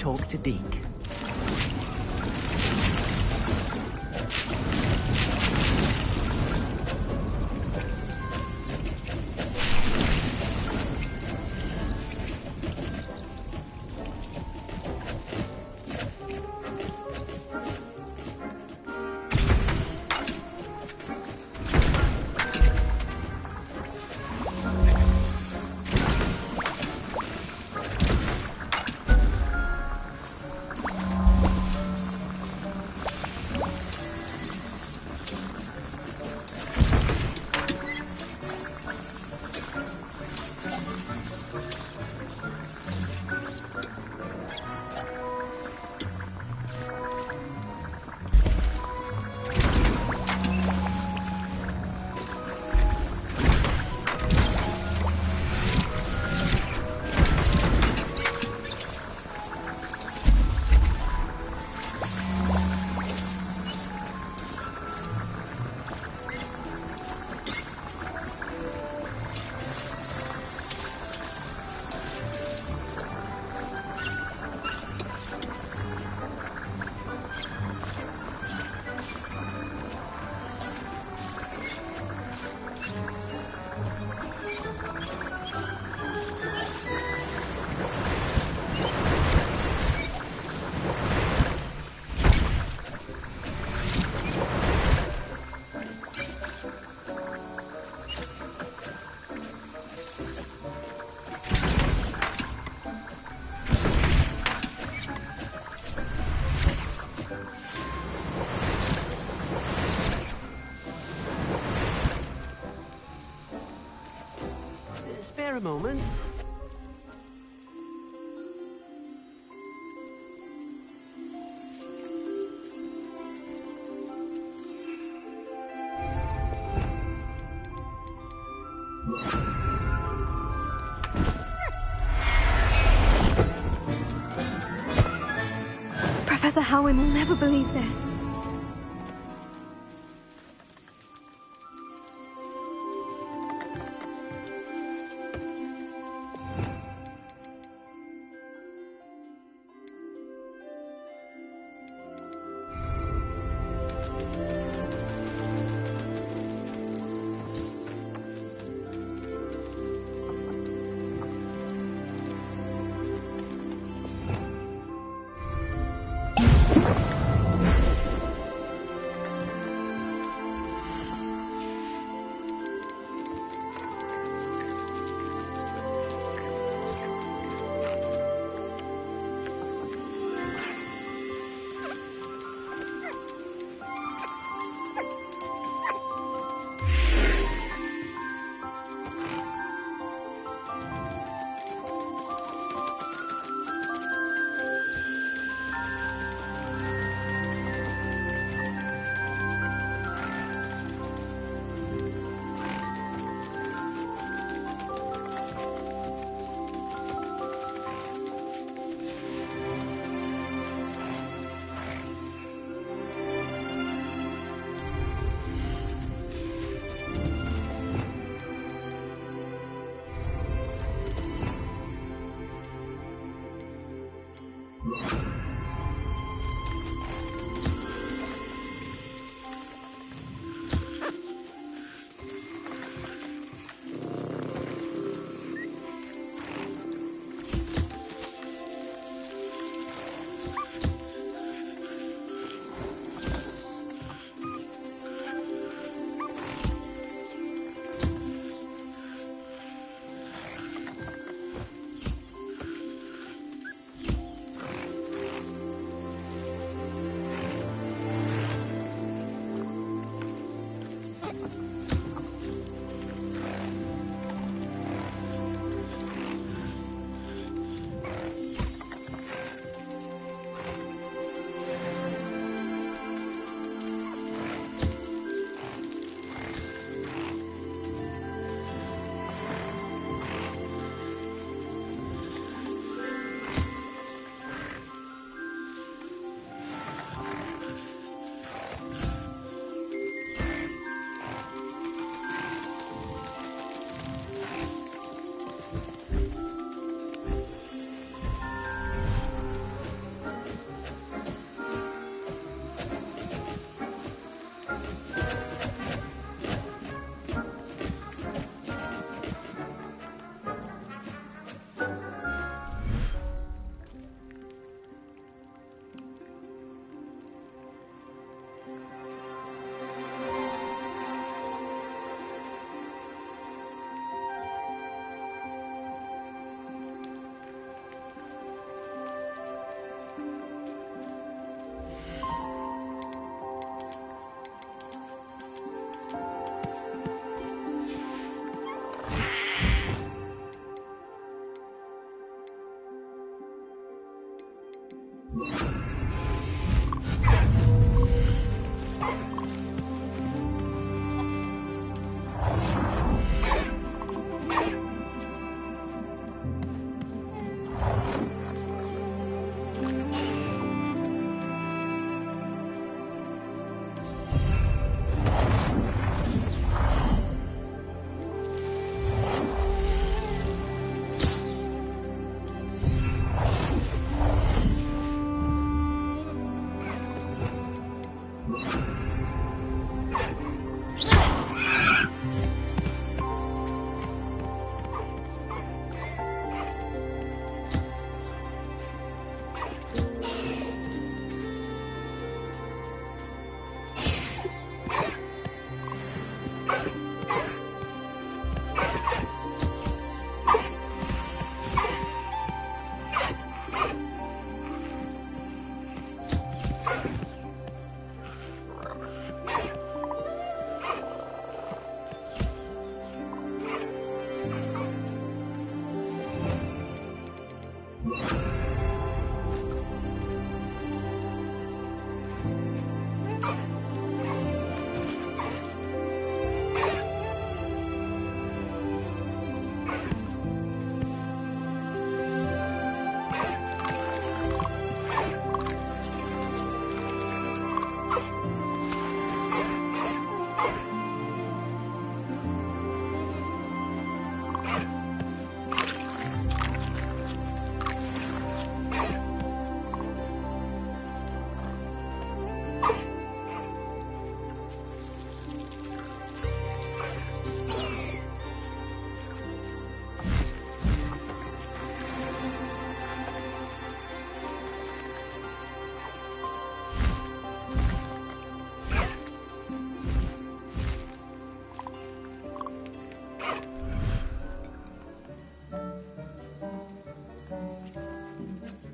talk to Deke. Spare a moment. Professor Howin will never believe this.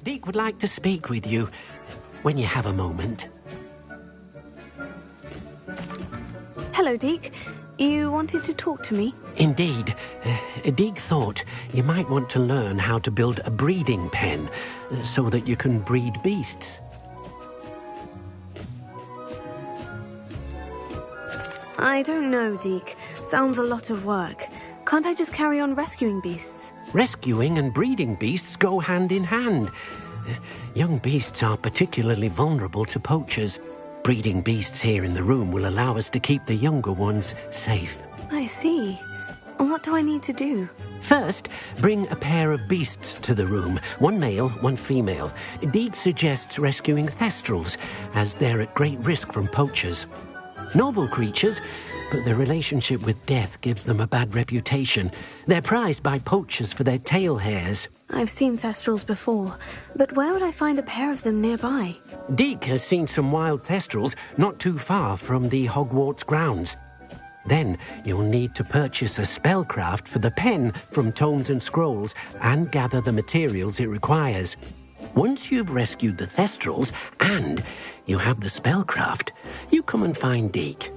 Deke would like to speak with you when you have a moment. Hello, Deke. You wanted to talk to me? Indeed. Deke thought you might want to learn how to build a breeding pen so that you can breed beasts. I don't know, Deke. Sounds a lot of work. Can't I just carry on rescuing beasts? Rescuing and breeding beasts go hand in hand. Young beasts are particularly vulnerable to poachers. Breeding beasts here in the room will allow us to keep the younger ones safe. I see. And what do I need to do? First, bring a pair of beasts to the room. One male, one female. Deke suggests rescuing thestrals, as they're at great risk from poachers. Noble creatures, but their relationship with death gives them a bad reputation. They're prized by poachers for their tail hairs. I've seen thestrals before, but where would I find a pair of them nearby? Deke has seen some wild thestrals not too far from the Hogwarts grounds. Then you'll need to purchase a spellcraft for the pen from Tomes and Scrolls and gather the materials it requires. Once you've rescued the thestrals and you have the spellcraft, you come and find Deke.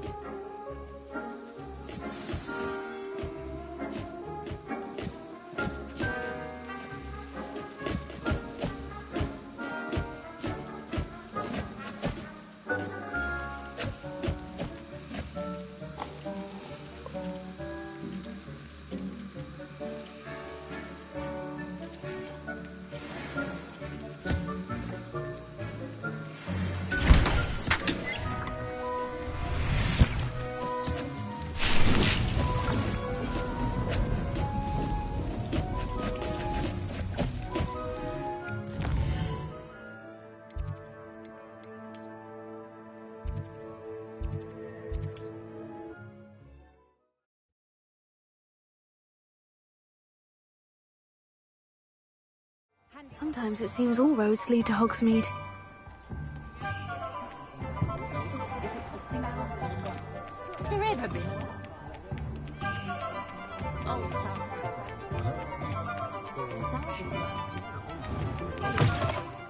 Sometimes it seems all roads lead to Hogsmeade.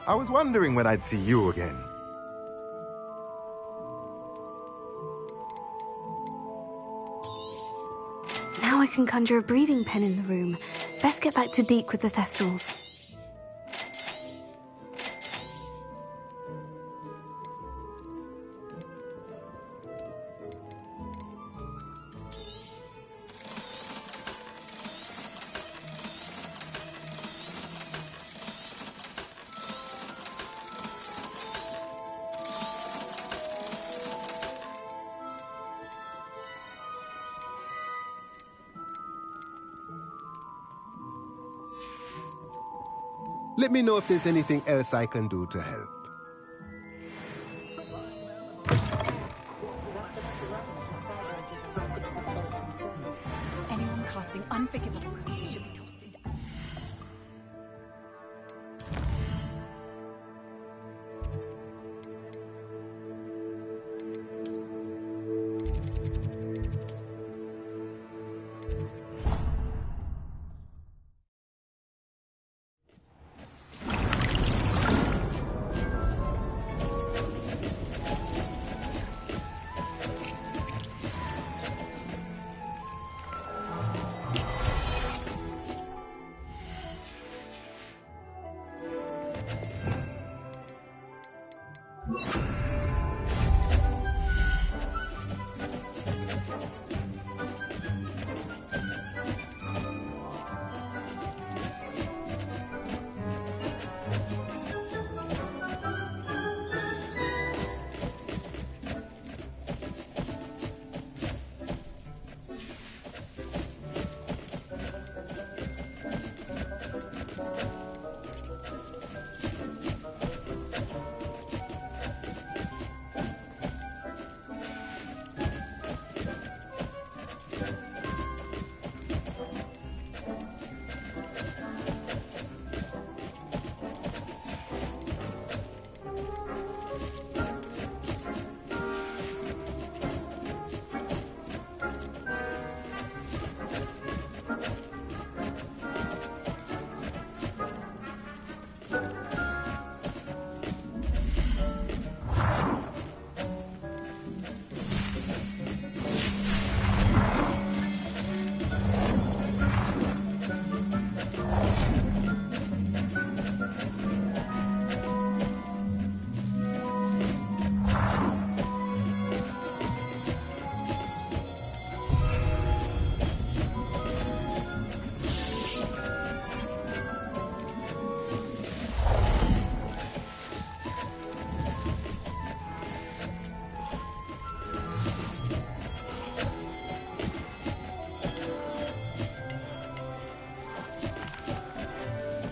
I was wondering when I'd see you again. Now I can conjure a breeding pen in the room. Best get back to Deke with the thestrals. Let me know if there's anything else I can do to help. Anyone casting unforgivable curses should be tossed into...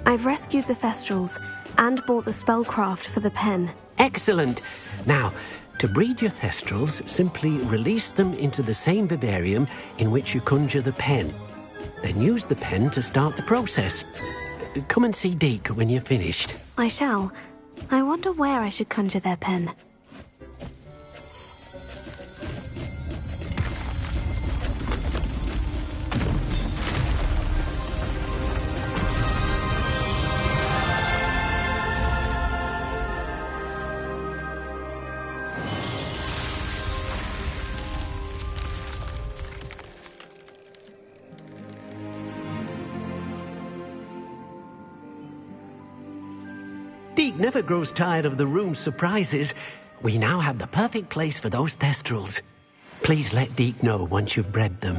I've rescued the Thestrals and bought the spellcraft for the pen. Excellent. Now, to breed your Thestrals, simply release them into the same vivarium in which you conjure the pen. Then use the pen to start the process. Come and see Deke when you're finished. I shall. I wonder where I should conjure their pen. Deke never grows tired of the room's surprises. We now have the perfect place for those Thestrals. Please let Deke know once you've bred them.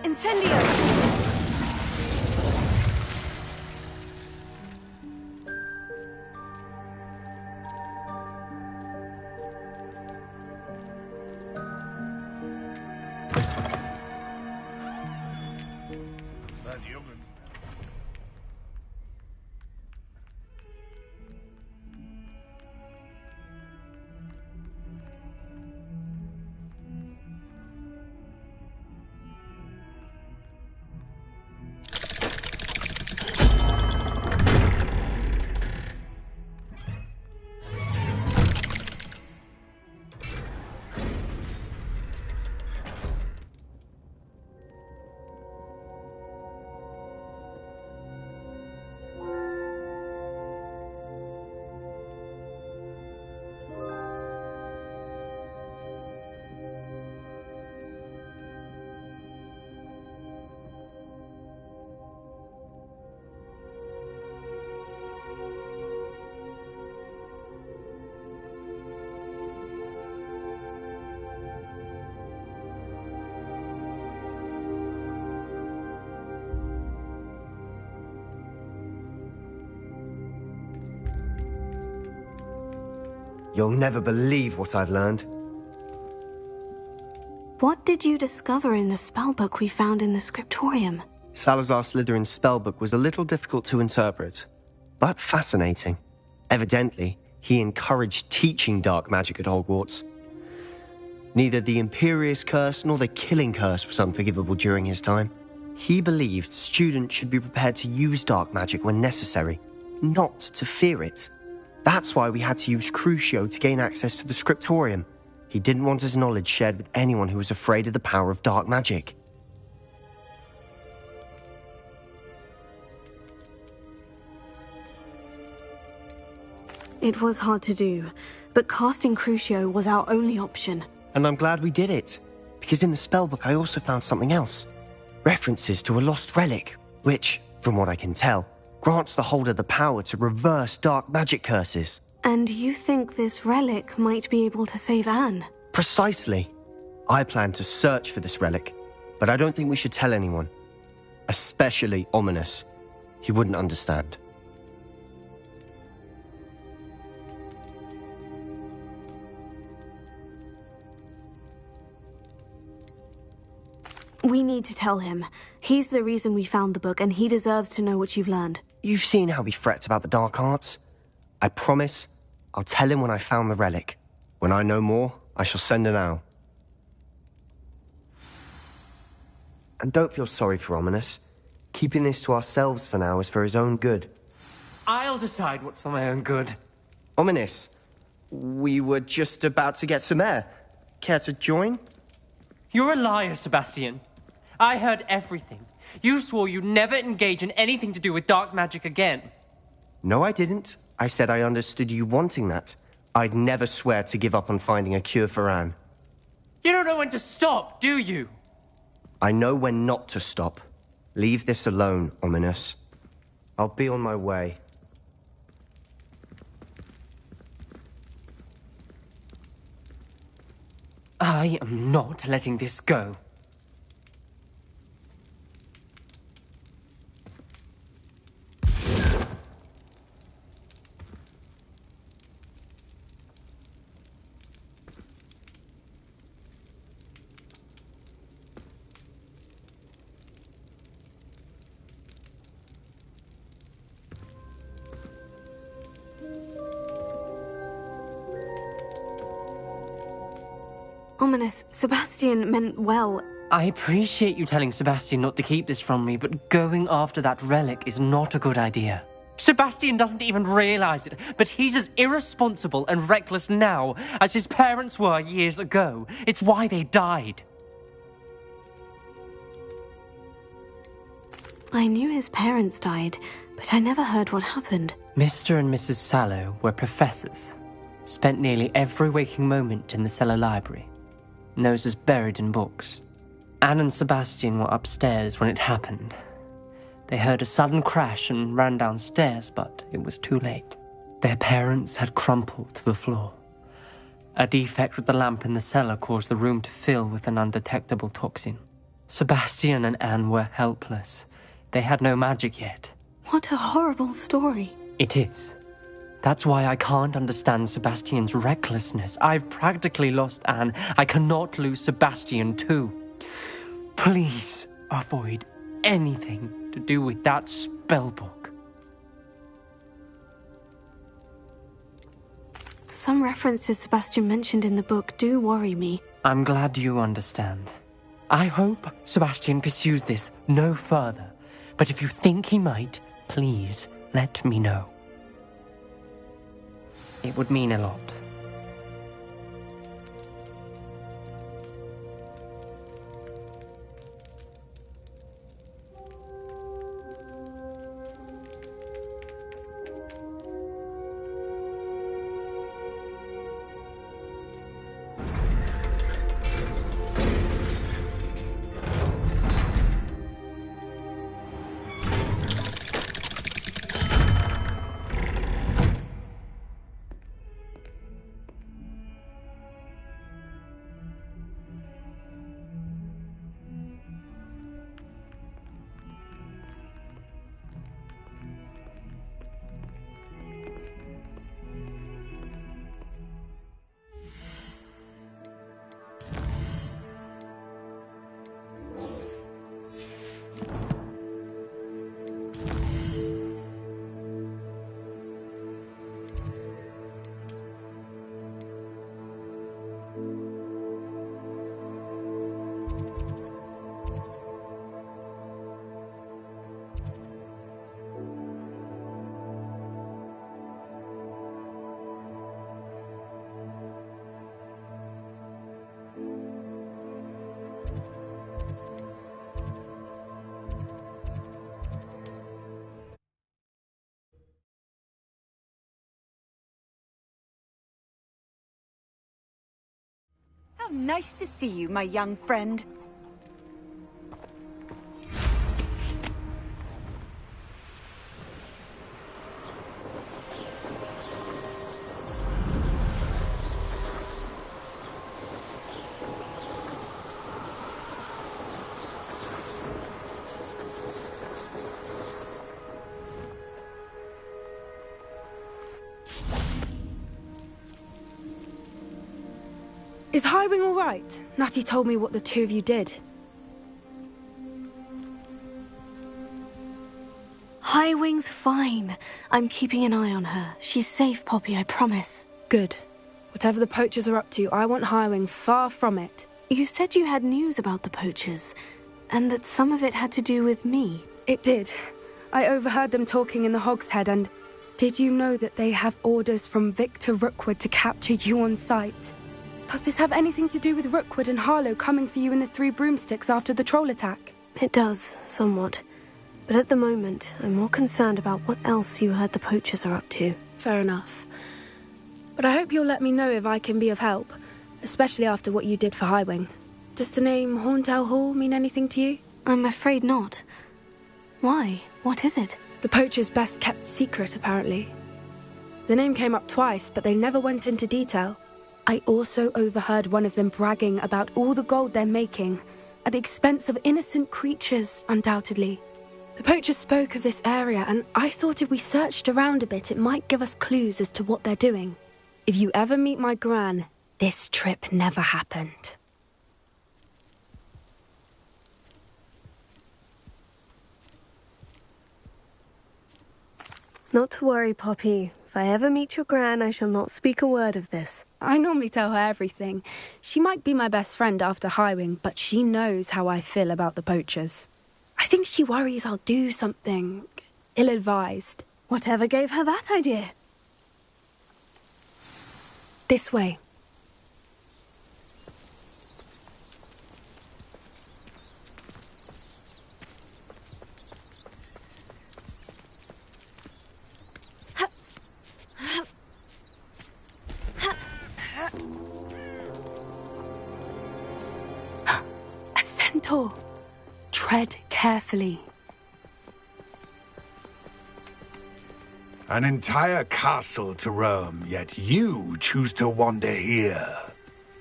Incendio! You'll never believe what I've learned. What did you discover in the spellbook we found in the scriptorium? Salazar Slytherin's spellbook was a little difficult to interpret, but fascinating. Evidently, he encouraged teaching dark magic at Hogwarts. Neither the Imperious Curse nor the Killing Curse was unforgivable during his time. He believed students should be prepared to use dark magic when necessary, not to fear it. That's why we had to use Crucio to gain access to the scriptorium. He didn't want his knowledge shared with anyone who was afraid of the power of dark magic. It was hard to do, but casting Crucio was our only option. And I'm glad we did it, because in the spellbook I also found something else. References to a lost relic, which, from what I can tell, grants the holder the power to reverse dark magic curses. And you think this relic might be able to save Anne? Precisely. I plan to search for this relic, but I don't think we should tell anyone. Especially Ominous. He wouldn't understand. We need to tell him. He's the reason we found the book, and he deserves to know what you've learned. You've seen how he frets about the dark arts. I promise I'll tell him when I found the relic. When I know more, I shall send an owl. And don't feel sorry for Ominous. Keeping this to ourselves for now is for his own good. I'll decide what's for my own good. Ominous, we were just about to get some air. Care to join? You're a liar, Sebastian. I heard everything. You swore you'd never engage in anything to do with dark magic again. No, I didn't. I said I understood you wanting that. I'd never swear to give up on finding a cure for Anne. You don't know when to stop, do you? I know when not to stop. Leave this alone, Ominous. I'll be on my way. I am not letting this go. ominous. Sebastian meant well. I appreciate you telling Sebastian not to keep this from me, but going after that relic is not a good idea. Sebastian doesn't even realize it, but he's as irresponsible and reckless now as his parents were years ago. It's why they died. I knew his parents died, but I never heard what happened. Mr. and Mrs. Sallow were professors. Spent nearly every waking moment in the cellar library. Noses buried in books. Anne and Sebastian were upstairs when it happened. They heard a sudden crash and ran downstairs, but it was too late. Their parents had crumpled to the floor. A defect with the lamp in the cellar caused the room to fill with an undetectable toxin. Sebastian and Anne were helpless. They had no magic yet. What a horrible story. It is. That's why I can't understand Sebastian's recklessness. I've practically lost Anne. I cannot lose Sebastian too. Please avoid anything to do with that spellbook. Some references Sebastian mentioned in the book do worry me. I'm glad you understand. I hope Sebastian pursues this no further. But if you think he might, please let me know. It would mean a lot. How nice to see you, my young friend. Is Highwing all right? Natty told me what the two of you did. Highwing's fine. I'm keeping an eye on her. She's safe, Poppy, I promise. Good. Whatever the poachers are up to, I want Highwing far from it. You said you had news about the poachers, and that some of it had to do with me. It did. I overheard them talking in the Hogshead, and did you know that they have orders from Victor Rookwood to capture you on sight? Does this have anything to do with Rookwood and Harlow coming for you in the Three Broomsticks after the troll attack? It does, somewhat. But at the moment, I'm more concerned about what else you heard the poachers are up to. Fair enough. But I hope you'll let me know if I can be of help, especially after what you did for Highwing. Does the name Horntail Hall mean anything to you? I'm afraid not. Why? What is it? The poachers' best-kept secret, apparently. The name came up twice, but they never went into detail. I also overheard one of them bragging about all the gold they're making, at the expense of innocent creatures, undoubtedly. The poachers spoke of this area, and I thought if we searched around a bit, it might give us clues as to what they're doing. If you ever meet my gran, this trip never happened. Not to worry, Poppy. If I ever meet your Gran, I shall not speak a word of this. I normally tell her everything. She might be my best friend after Highwing, but she knows how I feel about the poachers. I think she worries I'll do something ill-advised. Whatever gave her that idea? This way. A centaur. Tread carefully. An entire castle to roam, yet you choose to wander here.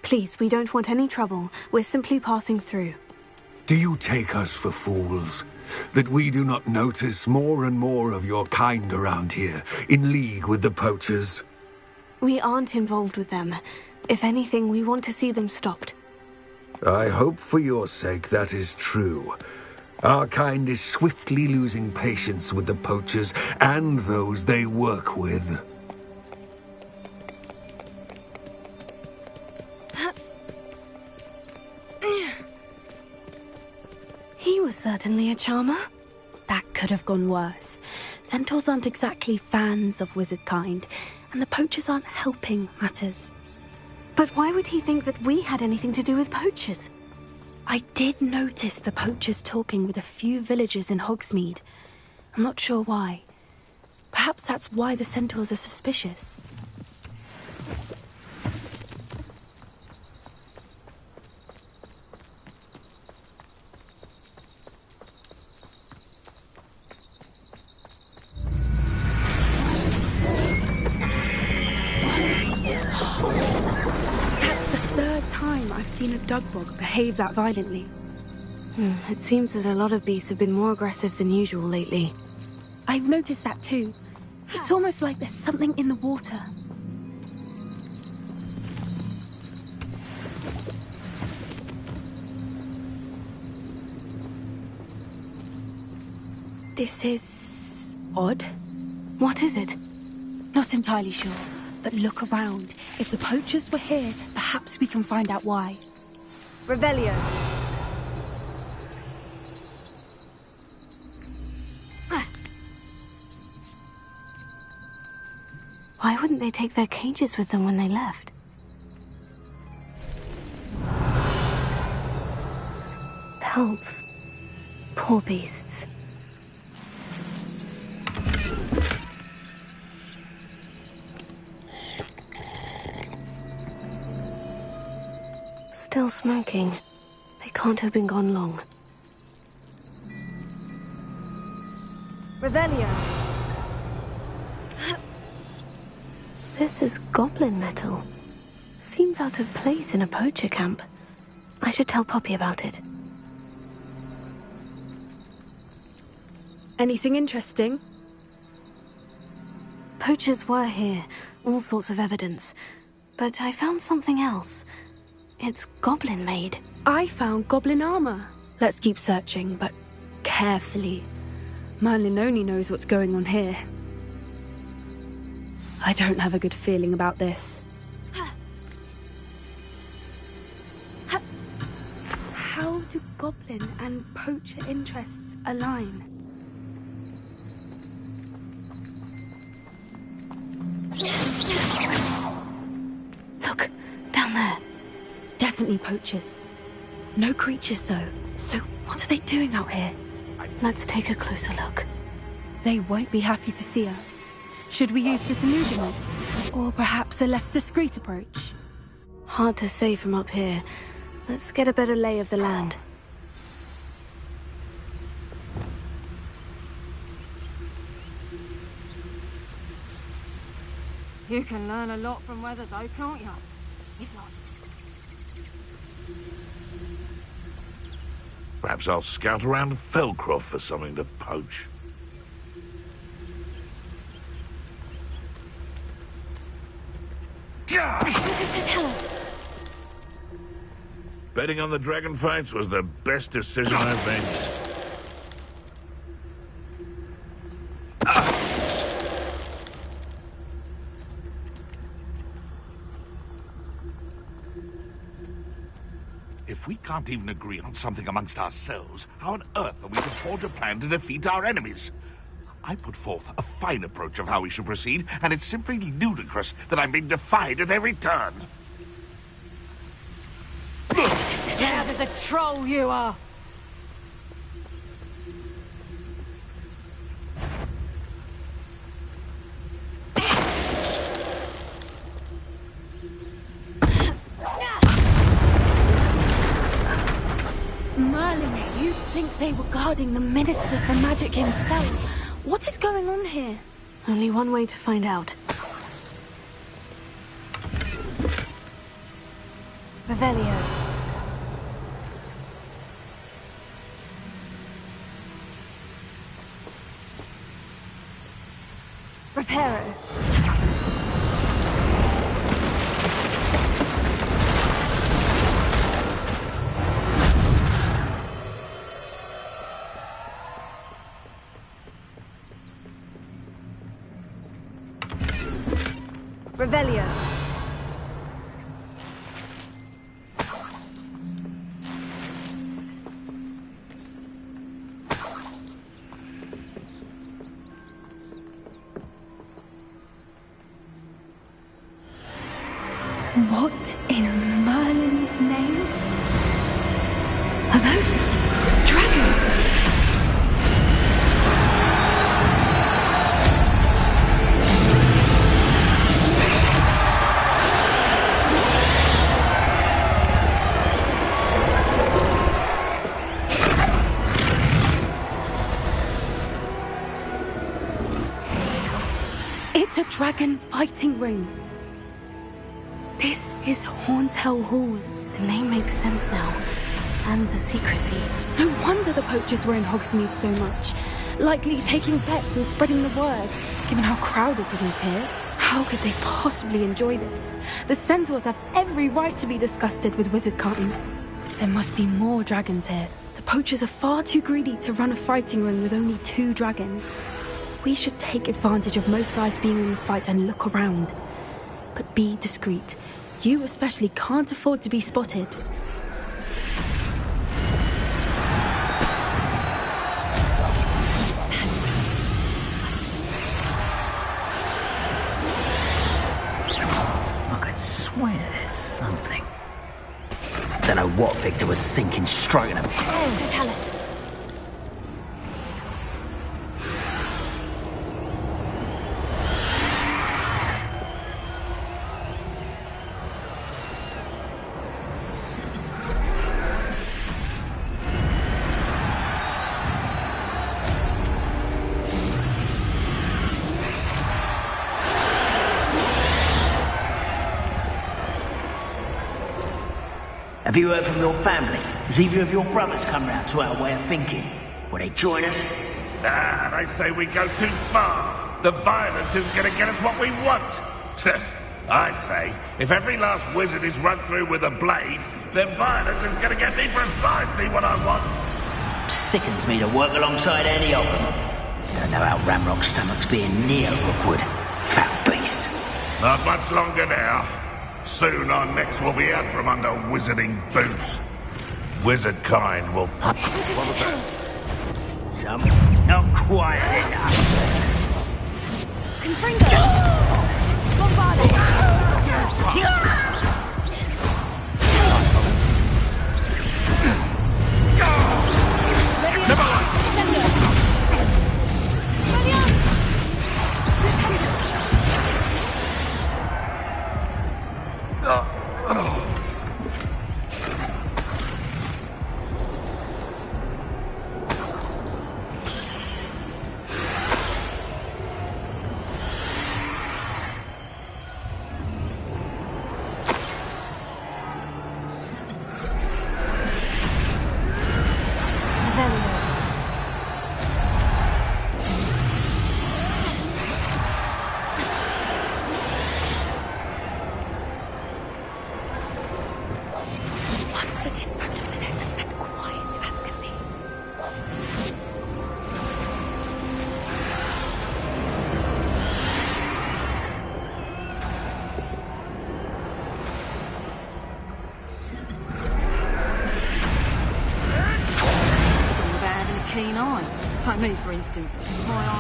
Please, we don't want any trouble. We're simply passing through. Do you take us for fools? That we do not notice more and more of your kind around here, in league with the poachers? We aren't involved with them. If anything, we want to see them stopped. I hope for your sake that is true. Our kind is swiftly losing patience with the poachers and those they work with. He was certainly a charmer. That could have gone worse. Centaurs aren't exactly fans of wizard kind, and the poachers aren't helping matters. But why would he think that we had anything to do with poachers? I did notice the poachers talking with a few villagers in Hogsmeade. I'm not sure why. Perhaps that's why the centaurs are suspicious. I've seen a dugbog behave that violently. It seems that a lot of beasts have been more aggressive than usual lately. I've noticed that too. It's almost like there's something in the water. This is odd. What is it? Not entirely sure. But look around. If the poachers were here, perhaps we can find out why. Revelio. Why wouldn't they take their cages with them when they left? Pelts. Poor beasts. Still smoking. They can't have been gone long. Revelio. This is goblin metal. Seems out of place in a poacher camp. I should tell Poppy about it. Anything interesting? Poachers were here. All sorts of evidence. But I found something else. It's goblin-made. I found goblin armor. Let's keep searching, but carefully. Merlin only knows what's going on here. I don't have a good feeling about this. How do goblin and poacher interests align? Look, down there. Definitely poachers. No creatures, though. So what are they doing out here? Let's take a closer look. They won't be happy to see us. Should we use disillusionment? Or perhaps a less discreet approach? Hard to say from up here. Let's get a better lay of the land. You can learn a lot from weather though, can't you? It's like... Perhaps I'll scout around Felcroft for something to poach. What does it tell us? Betting on the dragon fights was the best decision I've made. If we can't even agree on something amongst ourselves, how on earth are we to forge a plan to defeat our enemies? I put forth a fine approach of how we should proceed, and it's simply ludicrous that I'm being defied at every turn. Yeah, there's a troll you are! Merlin, you'd think they were guarding the Minister for Magic himself. What is going on here? Only one way to find out. Revelio. Reparo. Revelio. What in Merlin's name? Are those dragons? It's a dragon fighting ring. This is Horntail Hall. The name makes sense now. And the secrecy. No wonder the poachers were in Hogsmeade so much. Likely taking bets and spreading the word, given how crowded it is here. How could they possibly enjoy this? The centaurs have every right to be disgusted with wizardkind. There must be more dragons here. The poachers are far too greedy to run a fighting ring with only 2 dragons. We should take advantage of most eyes being in the fight and look around. But be discreet. You especially can't afford to be spotted. That's it. I could swear there's something. Don't know what Victor was thinking, stroking him. So tell us. Have you heard from your family? Has either of your brothers come round to our way of thinking? Will they join us? Nah, they say we go too far. The violence isn't going to get us what we want. I say, if every last wizard is run through with a blade, then violence is going to get me precisely what I want. Sickens me to work alongside any of them. Don't know how Ramrock's stomach's being near Rookwood. Foul beast. Not much longer now. Soon our necks will be out from under wizarding boots. Wizard kind will... What was that? Some not quiet enough. Confringo! Bombardo! Never mind! Take me, for instance.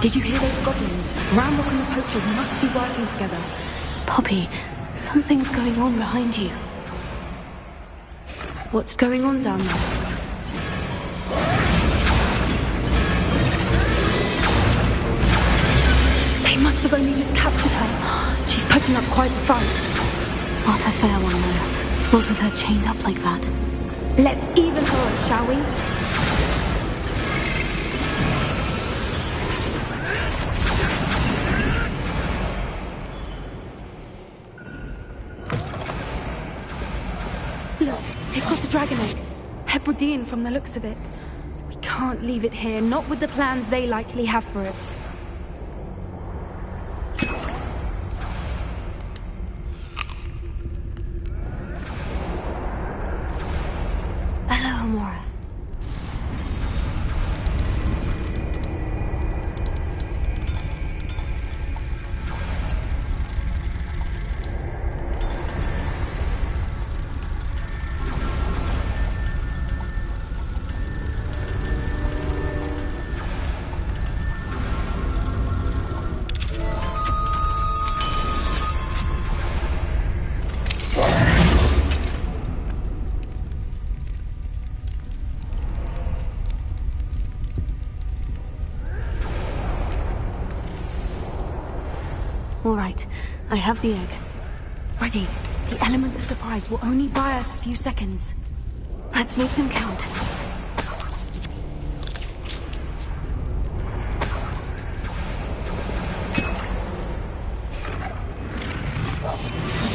Did you hear those goblins? Ramrock and the poachers must be working together. Poppy, something's going on behind you. What's going on down there? They must have only just captured her. She's putting up quite the fight. Not a fair one, though. Not with her chained up like that. Let's even her, shall we? Look, they've got a dragon egg. Hebridean from the looks of it. We can't leave it here, not with the plans they likely have for it. Hello, Amora. All right, I have the egg. Ready. The element of surprise will only buy us a few seconds. Let's make them count.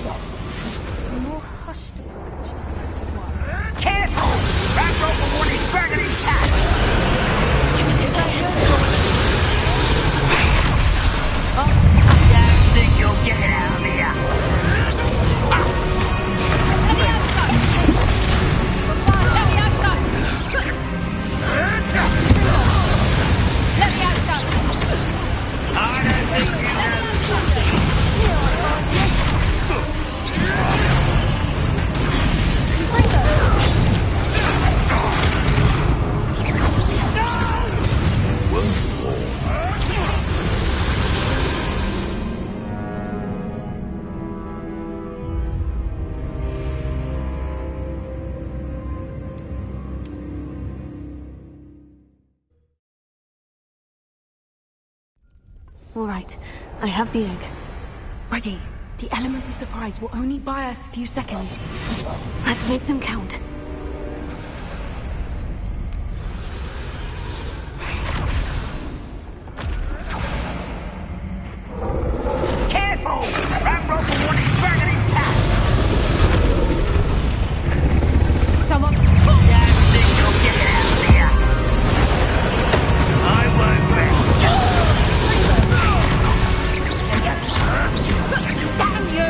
Yes. A more hushed approach is like the one. Careful! Ramrock will want his dragon intact! I don't think you'll get it out of here! I don't think you All right, I have the egg. Ready. The element of surprise will only buy us a few seconds. Let's make them count. Careful! Ramrock will want his dragon intact! Someone... Don't think you'll get it out of here! I won't rest! Damn you!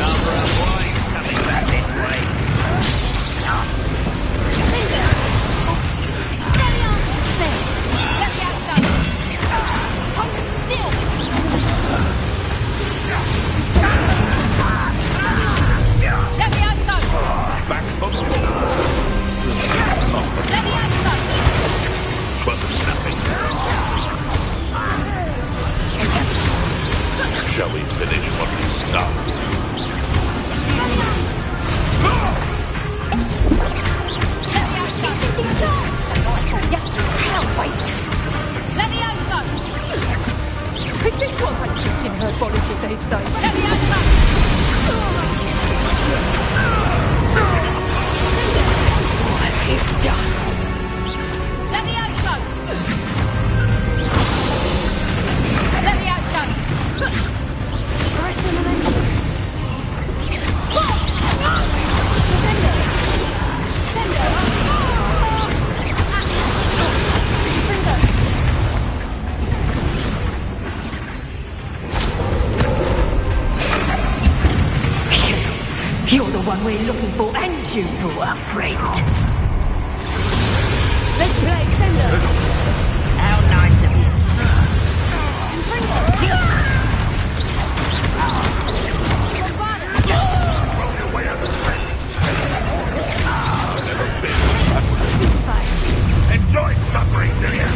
Number of wines coming back this way. Steady on! There. Let me outside. Hold still! Let me outside! Back from the wall. Let me outside! Wasn't nothing. Shall we finish what we started? Let me outside! Could this one like teaching herbology these days? Let me outside! What have you done? Let me outside! Let me outside! Press the momentum. You're the one we're looking for, and you brought a friend. Let's play Sender. How nice of you, sir. Roll your way out of the way. Never been. Enjoy suffering, do you?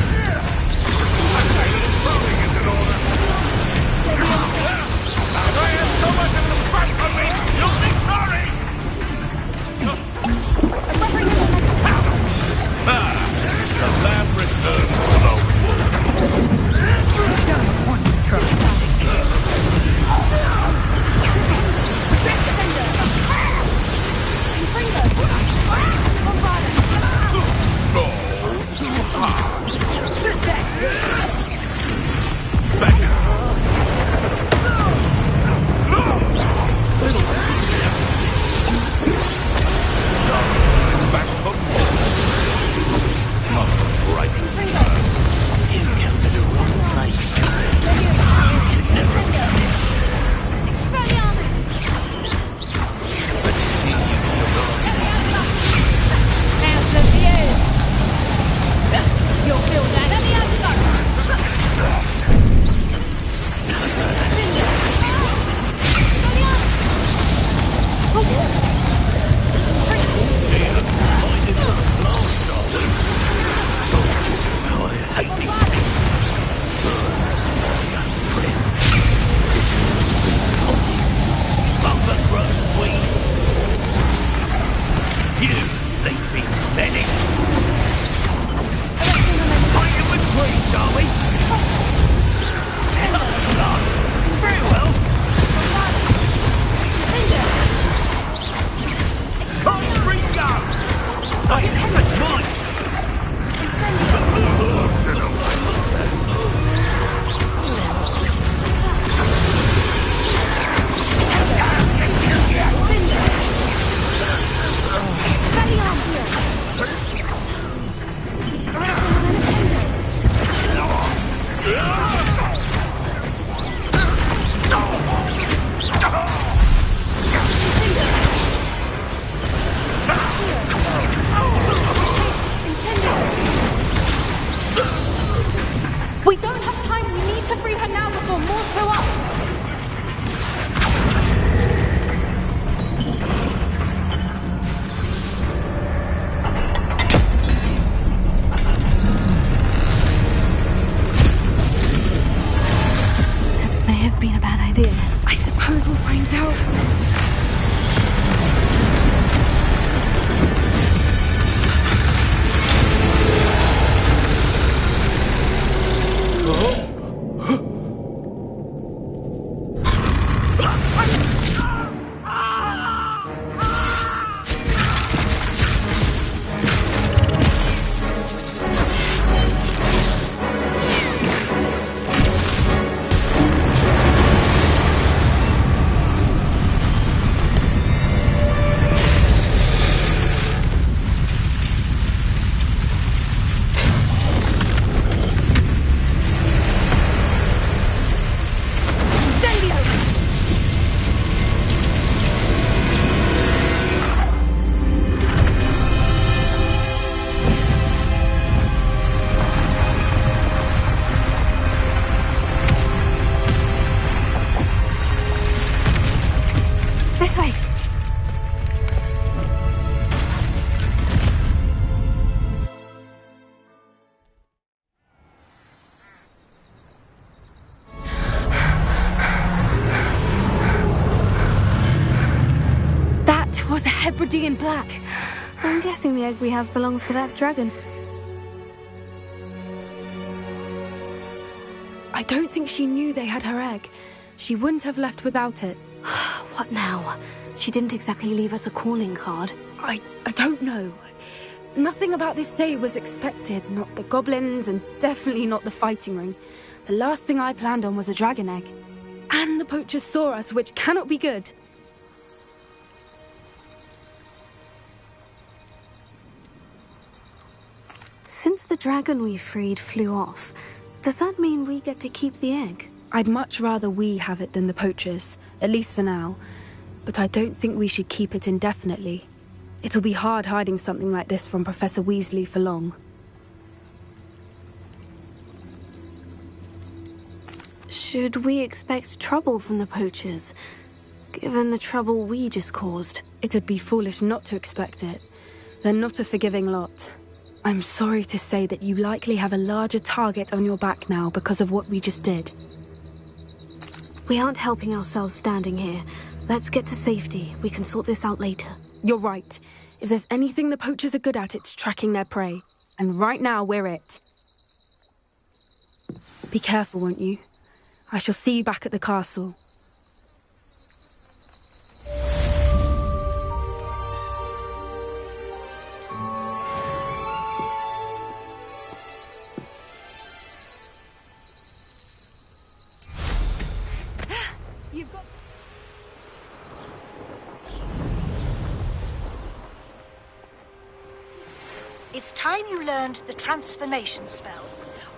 don't have time. We need to free her now before more show up. This may have been a bad idea. I suppose we'll find out. This way. That was a Hebridean black. I'm guessing the egg we have belongs to that dragon. I don't think she knew they had her egg. She wouldn't have left without it. What now? She didn't exactly leave us a calling card. I don't know. Nothing about this day was expected. Not the goblins, and definitely not the fighting ring. The last thing I planned on was a dragon egg. And the poachers saw us, which cannot be good. Since the dragon we freed flew off, does that mean we get to keep the egg? I'd much rather we have it than the poachers, at least for now. But I don't think we should keep it indefinitely. It'll be hard hiding something like this from Professor Weasley for long. Should we expect trouble from the poachers, given the trouble we just caused? It'd be foolish not to expect it. They're not a forgiving lot. I'm sorry to say that you likely have a larger target on your back now because of what we just did. We aren't helping ourselves standing here. Let's get to safety. We can sort this out later. You're right. If there's anything the poachers are good at, it's tracking their prey. And right now, we're it. Be careful, won't you? I shall see you back at the castle. You've got... It's time you learned the transformation spell.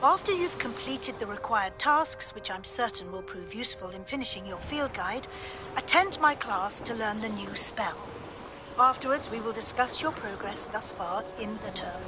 After you've completed the required tasks, which I'm certain will prove useful in finishing your field guide, attend my class to learn the new spell. Afterwards, we will discuss your progress thus far in the term.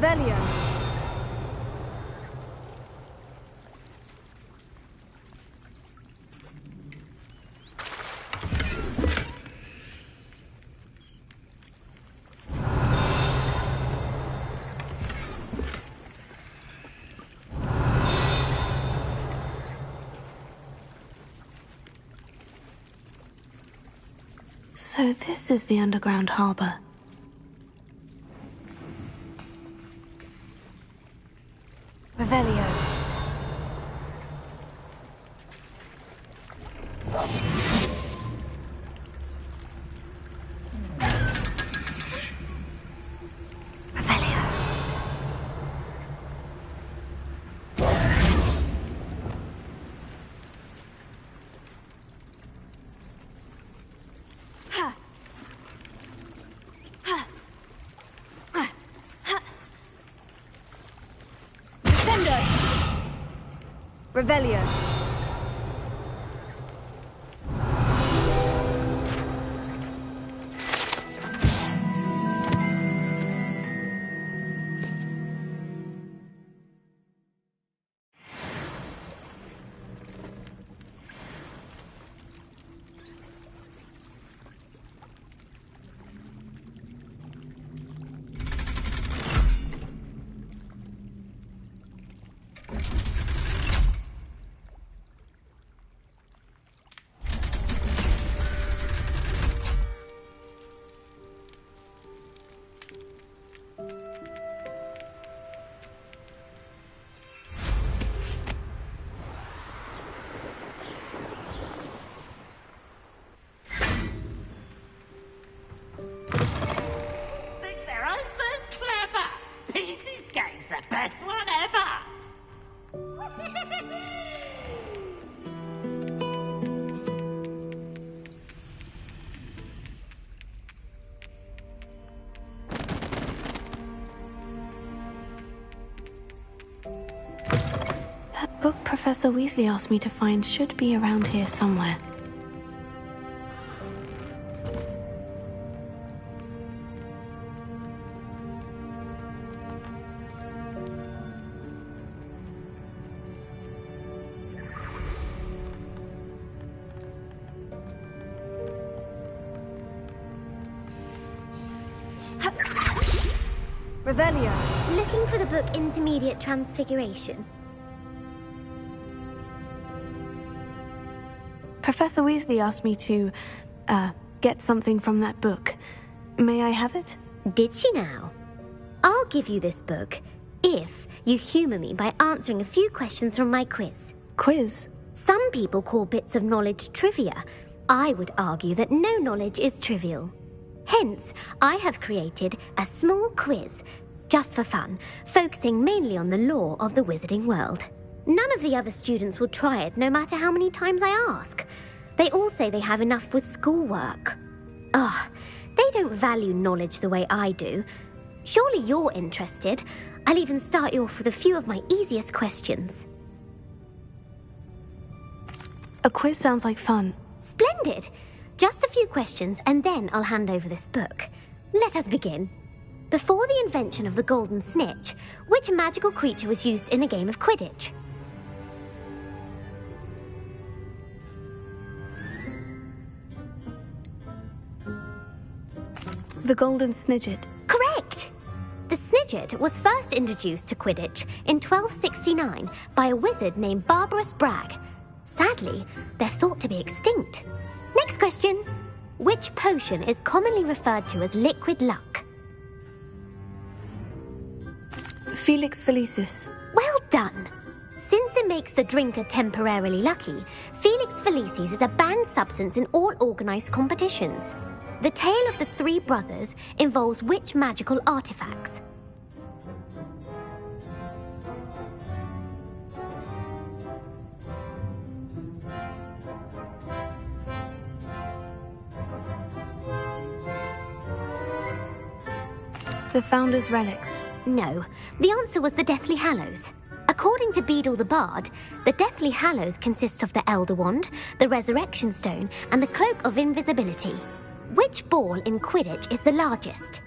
Revelio. So this is the underground harbor. Revelio. Revelio. The best one ever! That book Professor Weasley asked me to find should be around here somewhere. Revelio. Looking for the book Intermediate Transfiguration. Professor Weasley asked me to, get something from that book. May I have it? Did she now? I'll give you this book if you humour me by answering a few questions from my quiz. Quiz? Some people call bits of knowledge trivia. I would argue that no knowledge is trivial. Hence, I have created a small quiz, just for fun, focusing mainly on the lore of the wizarding world. None of the other students will try it, no matter how many times I ask. They all say they have enough with schoolwork. Ugh, they don't value knowledge the way I do. Surely you're interested. I'll even start you off with a few of my easiest questions. A quiz sounds like fun. Splendid! Just a few questions, and then I'll hand over this book. Let us begin. Before the invention of the golden snitch, which magical creature was used in a game of Quidditch? The golden snidget. Correct! The snidget was first introduced to Quidditch in 1269 by a wizard named Barbarous Bragg. Sadly, they're thought to be extinct. Next question. Which potion is commonly referred to as liquid luck? Felix Felicis. Well done. Since it makes the drinker temporarily lucky, Felix Felicis is a banned substance in all organised competitions. The tale of the three brothers involves which magical artifacts? The Founder's Relics. No, the answer was the Deathly Hallows. According to Beadle the Bard, the Deathly Hallows consists of the Elder Wand, the Resurrection Stone, and the Cloak of Invisibility. Which ball in Quidditch is the largest?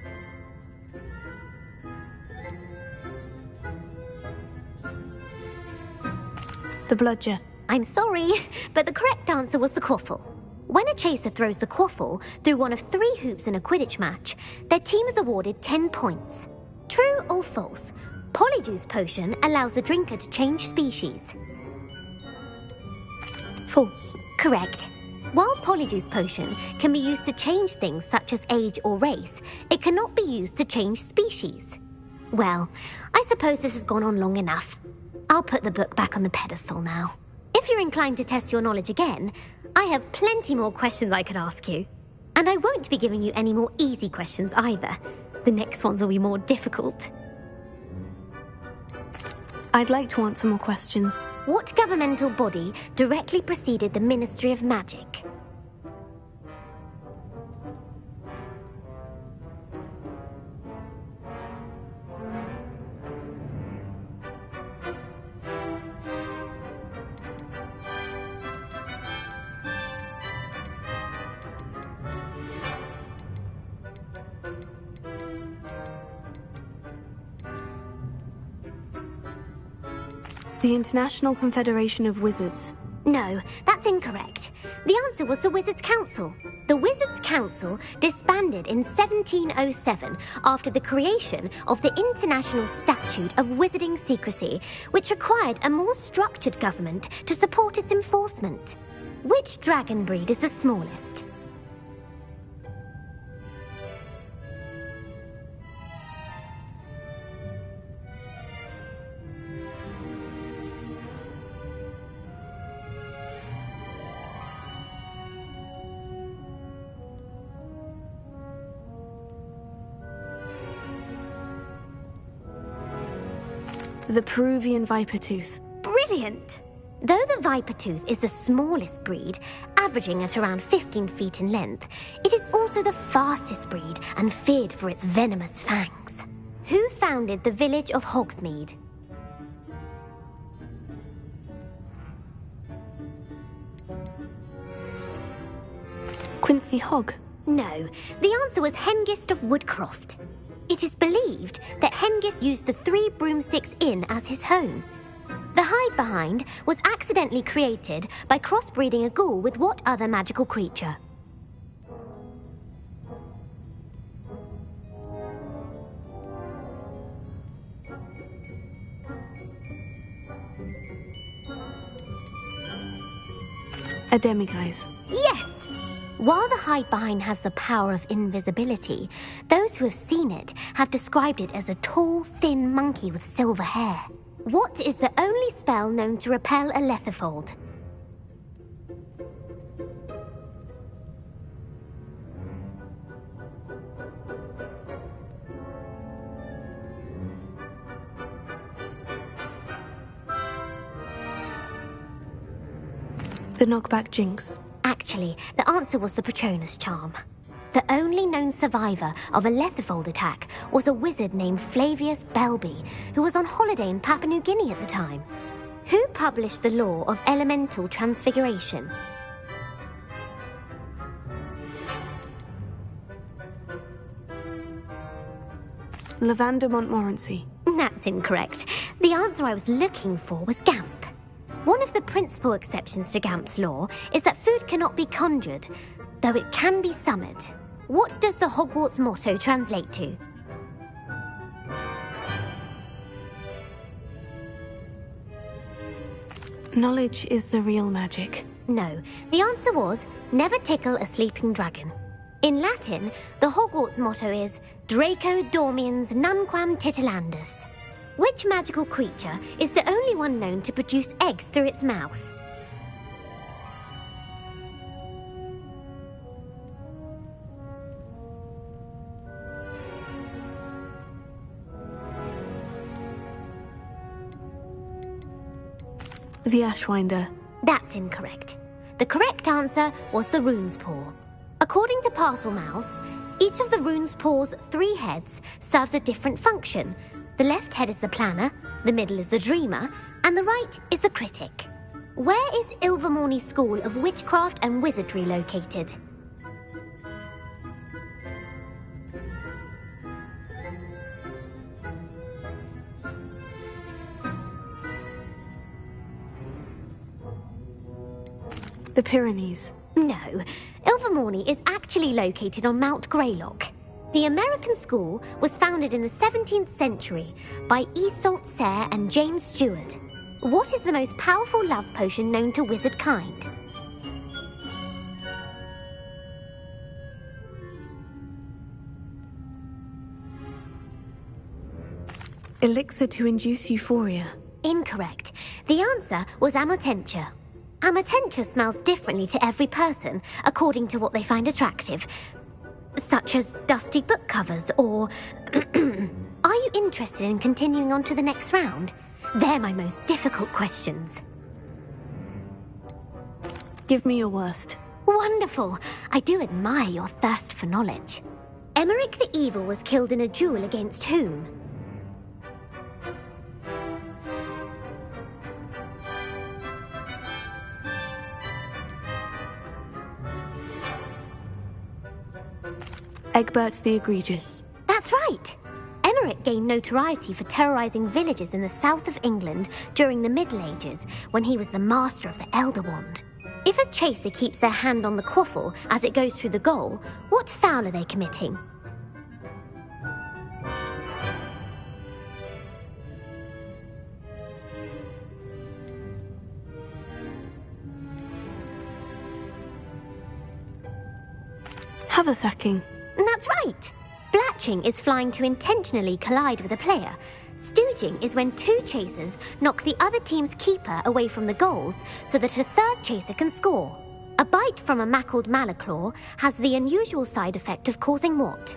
The bludger. I'm sorry, but the correct answer was the quaffle. When a chaser throws the quaffle through one of 3 hoops in a Quidditch match, their team is awarded 10 points. True or false? Polyjuice potion allows the drinker to change species. False. Correct. While Polyjuice potion can be used to change things such as age or race, it cannot be used to change species. Well, I suppose this has gone on long enough. I'll put the book back on the pedestal now. If you're inclined to test your knowledge again, I have plenty more questions I could ask you. And I won't be giving you any more easy questions either. The next ones will be more difficult. I'd like to answer more questions. What governmental body directly preceded the Ministry of Magic? The International Confederation of Wizards. No, that's incorrect. The answer was the Wizards' Council. The Wizards' Council disbanded in 1707 after the creation of the International Statute of Wizarding Secrecy, which required a more structured government to support its enforcement. Which dragon breed is the smallest? The Peruvian viper tooth. Brilliant! Though the viper tooth is the smallest breed, averaging at around 15 feet in length, it is also the fastest breed and feared for its venomous fangs. Who founded the village of Hogsmeade? Quincy Hogg. No, the answer was Hengist of Woodcroft. It is believed that Hengist used the 3 Broomsticks Inn as his home. The hide behind was accidentally created by crossbreeding a ghoul with what other magical creature? A demiguise. Yes! While the hide behind has the power of invisibility, those who have seen it have described it as a tall, thin monkey with silver hair. What is the only spell known to repel a lethifold? The knockback jinx. Actually, the answer was the Patronus charm. The only known survivor of a lethifold attack was a wizard named Flavius Belby, who was on holiday in Papua New Guinea at the time. Who published the law of elemental transfiguration? Lavender Montmorency. That's incorrect. The answer I was looking for was Gamp. One of the principal exceptions to Gamp's law is that food cannot be conjured, though it can be summoned. What does the Hogwarts motto translate to? Knowledge is the real magic. No, the answer was, never tickle a sleeping dragon. In Latin, the Hogwarts motto is Draco Dormiens Nunquam Titilandus. Which magical creature is the only one known to produce eggs through its mouth? The Ashwinder. That's incorrect. The correct answer was the Rune's Paw. According to Parselmouths, each of the Rune's Paw's 3 heads serves a different function. The left head is the planner, the middle is the dreamer, and the right is the critic. Where is Ilvermorny School of Witchcraft and Wizardry located? The Pyrenees. No, Ilvermorny is actually located on Mount Greylock. The American school was founded in the 17th century by Iseult Sayre and James Stewart. What is the most powerful love potion known to wizard kind? Elixir to induce euphoria. Incorrect. The answer was Amotentia. Amotentia smells differently to every person, according to what they find attractive, such as dusty book covers or... Are you interested in continuing on to the next round? They're my most difficult questions. Give me your worst. Wonderful. I do admire your thirst for knowledge. Emmerich the Evil was killed in a duel against whom? Egbert the Egregious. That's right. Emmerich gained notoriety for terrorizing villages in the south of England during the Middle Ages, when he was the master of the Elder Wand. If a chaser keeps their hand on the quaffle as it goes through the goal, what foul are they committing? Haversacking. That's right. Blatching is flying to intentionally collide with a player. Stooging is when two chasers knock the other team's keeper away from the goals so that a third chaser can score. A bite from a mackled malaclaw has the unusual side effect of causing what?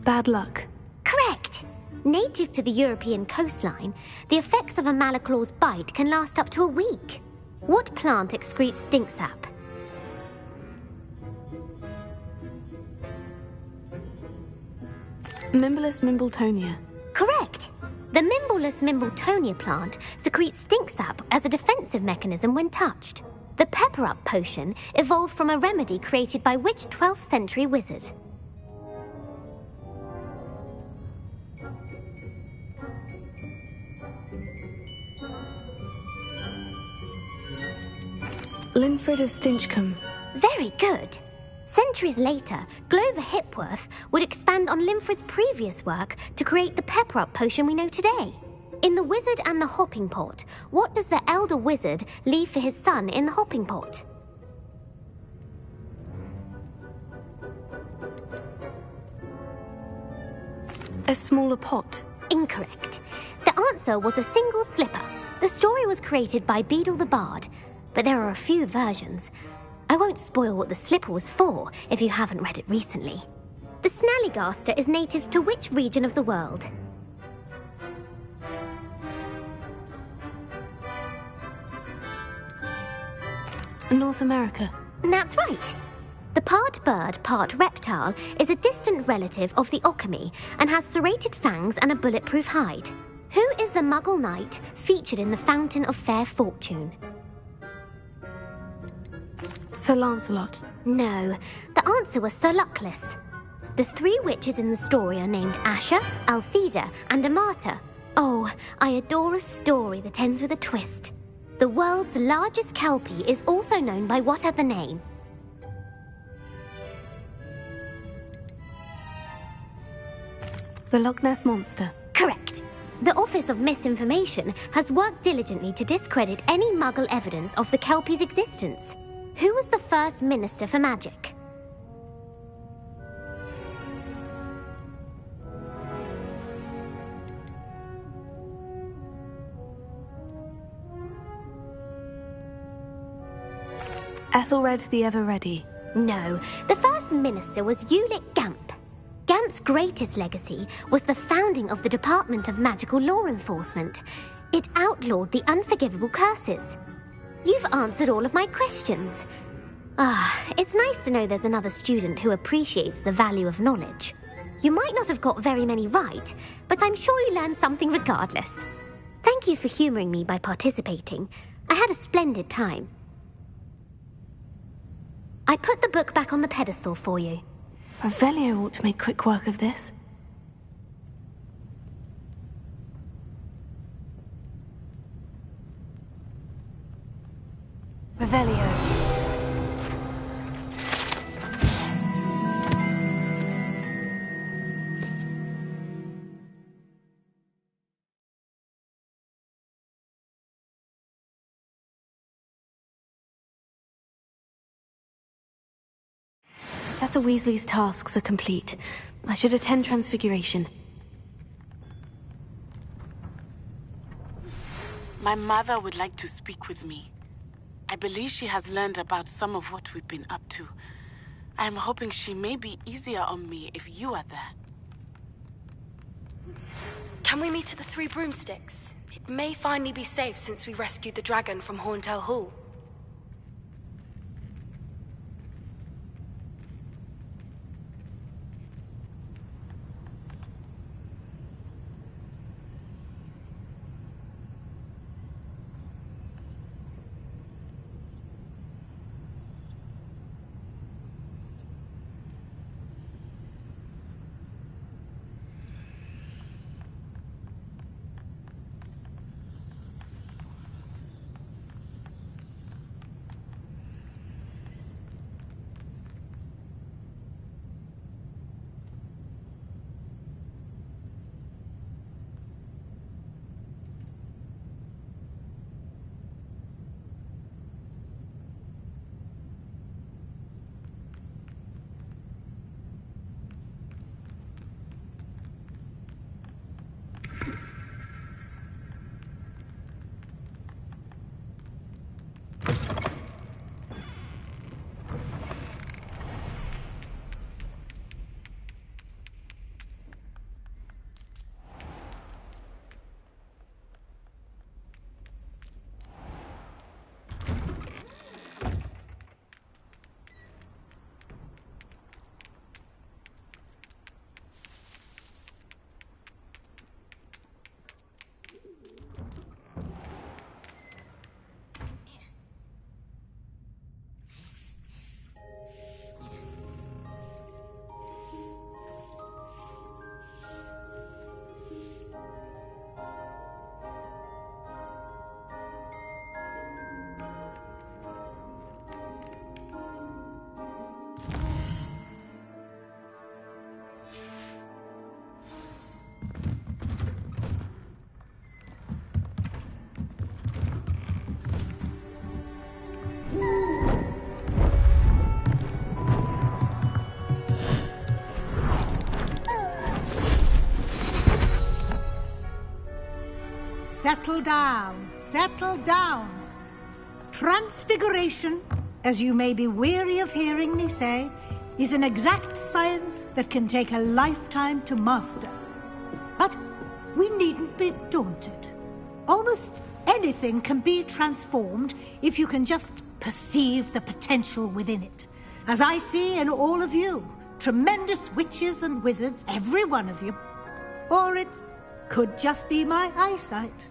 Bad luck. Correct! Native to the European coastline, the effects of a malaclaw's bite can last up to a week. What plant excretes stink sap? Mimblus Mimbletonia. Correct! The Mimblus Mimbletonia plant secretes stink sap as a defensive mechanism when touched. The pepper-up potion evolved from a remedy created by which 12th century wizard? Linfred of Stinchcombe. Very good. Centuries later, Glover Hipworth would expand on Linfred's previous work to create the pepper-up potion we know today. In The Wizard and the Hopping Pot, what does the elder wizard leave for his son in the hopping pot? A smaller pot. Incorrect. The answer was a single slipper. The story was created by Beadle the Bard, but there are a few versions. I won't spoil what the slipper was for if you haven't read it recently. The Snallygaster is native to which region of the world? North America. That's right. The part bird, part reptile is a distant relative of the Occamy and has serrated fangs and a bulletproof hide. Who is the Muggle knight featured in the Fountain of Fair Fortune? Sir Lancelot. No, the answer was Sir Luckless. The three witches in the story are named Asher, Altheda, and Amata. Oh, I adore a story that ends with a twist. The world's largest kelpie is also known by what other name? The Loch Ness Monster. Correct. The Office of Misinformation has worked diligently to discredit any Muggle evidence of the kelpie's existence. Who was the first Minister for Magic? Ethelred the Ever-Ready. No, the first minister was Ulick Gamp. Gamp's greatest legacy was the founding of the Department of Magical Law Enforcement. It outlawed the unforgivable curses. You've answered all of my questions. It's nice to know there's another student who appreciates the value of knowledge. You might not have got very many right, but I'm sure you learned something regardless. Thank you for humouring me by participating. I had a splendid time. I put the book back on the pedestal for you. Revelio ought to make quick work of this. Revelio. Professor Weasley's tasks are complete. I should attend Transfiguration. My mother would like to speak with me. I believe she has learned about some of what we've been up to. I am hoping she may be easier on me if you are there. Can we meet at the Three Broomsticks? It may finally be safe since we rescued the dragon from Horntail Hall. Settle down, settle down. Transfiguration, as you may be weary of hearing me say, is an exact science that can take a lifetime to master. But we needn't be daunted. Almost anything can be transformed if you can just perceive the potential within it. As I see in all of you, tremendous witches and wizards, every one of you. Or it could just be my eyesight.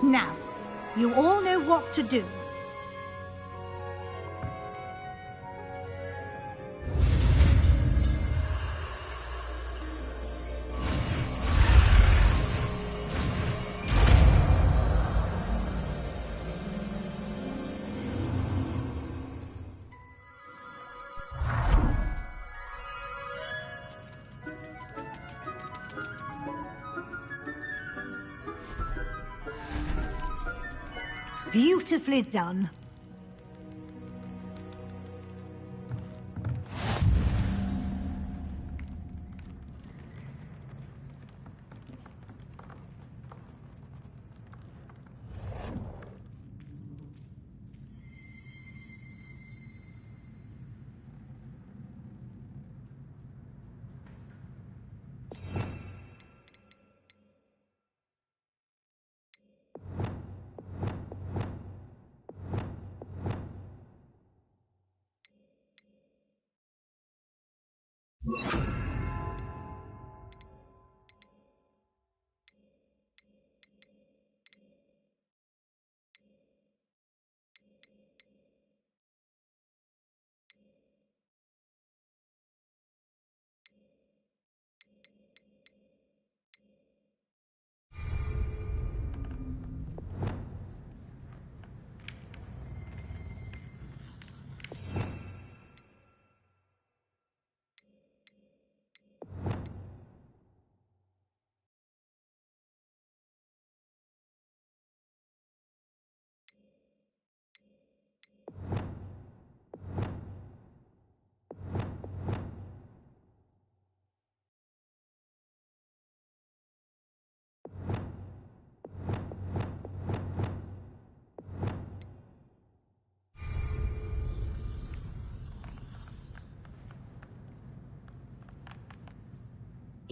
Now, you all know what to do. Beautifully done.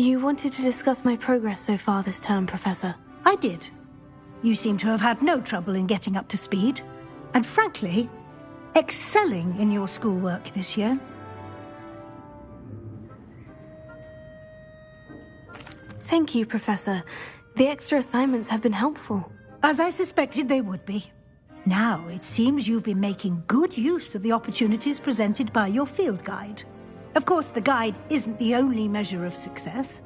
You wanted to discuss my progress so far this term, Professor. I did. You seem to have had no trouble in getting up to speed. And frankly, excelling in your schoolwork this year. Thank you, Professor. The extra assignments have been helpful. As I suspected they would be. Now, it seems you've been making good use of the opportunities presented by your field guide. Of course, the guide isn't the only measure of success.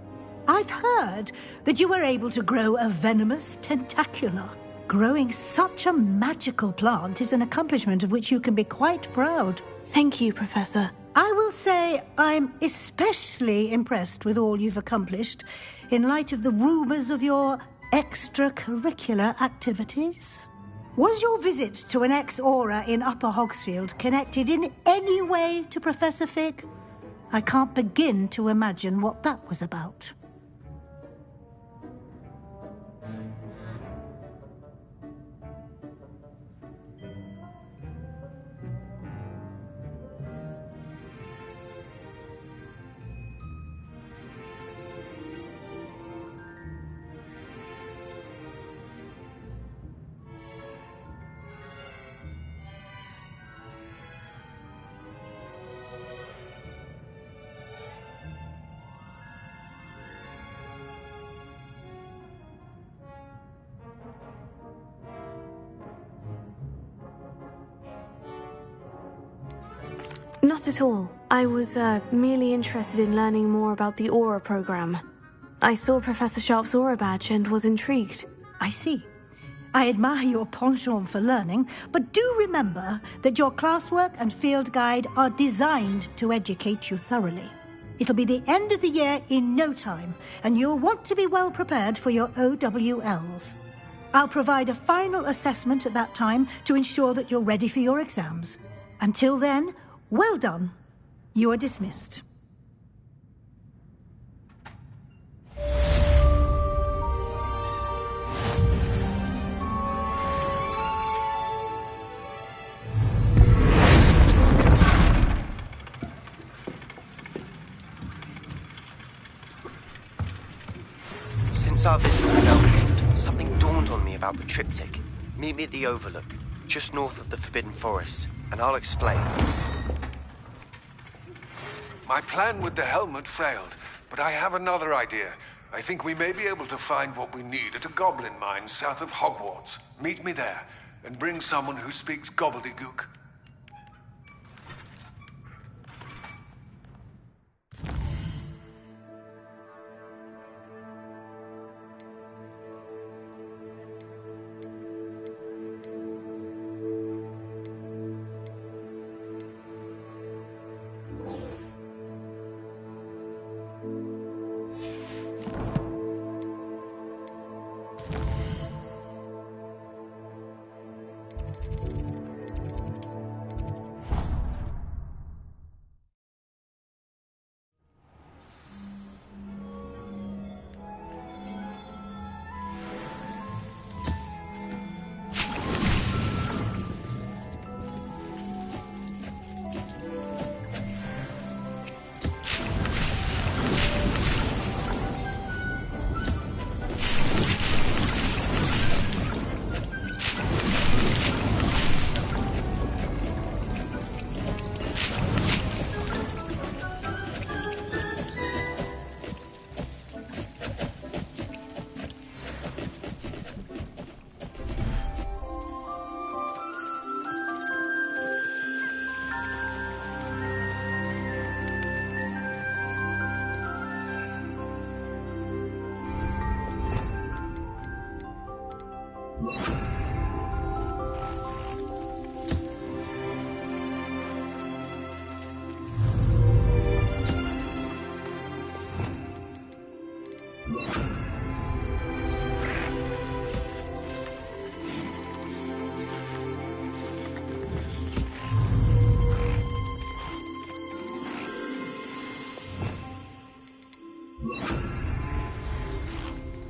I've heard that you were able to grow a venomous tentacula. Growing such a magical plant is an accomplishment of which you can be quite proud. Thank you, Professor. I will say I'm especially impressed with all you've accomplished in light of the rumors of your extracurricular activities. Was your visit to an ex-aura in Upper Hogsfield connected in any way to Professor Fig? I can't begin to imagine what that was about. Not at all. I was merely interested in learning more about the Aura program. I saw Professor Sharp's Aura badge and was intrigued. I see. I admire your penchant for learning, but do remember that your classwork and field guide are designed to educate you thoroughly. It'll be the end of the year in no time, and you'll want to be well prepared for your OWLs. I'll provide a final assessment at that time to ensure that you're ready for your exams. Until then, well done. You are dismissed. Since our visit to Belcave, something dawned on me about the triptych. Meet me at the Overlook, just north of the Forbidden Forest, and I'll explain. My plan with the helmet failed, but I have another idea. I think we may be able to find what we need at a goblin mine south of Hogwarts. Meet me there, and bring someone who speaks gobbledygook.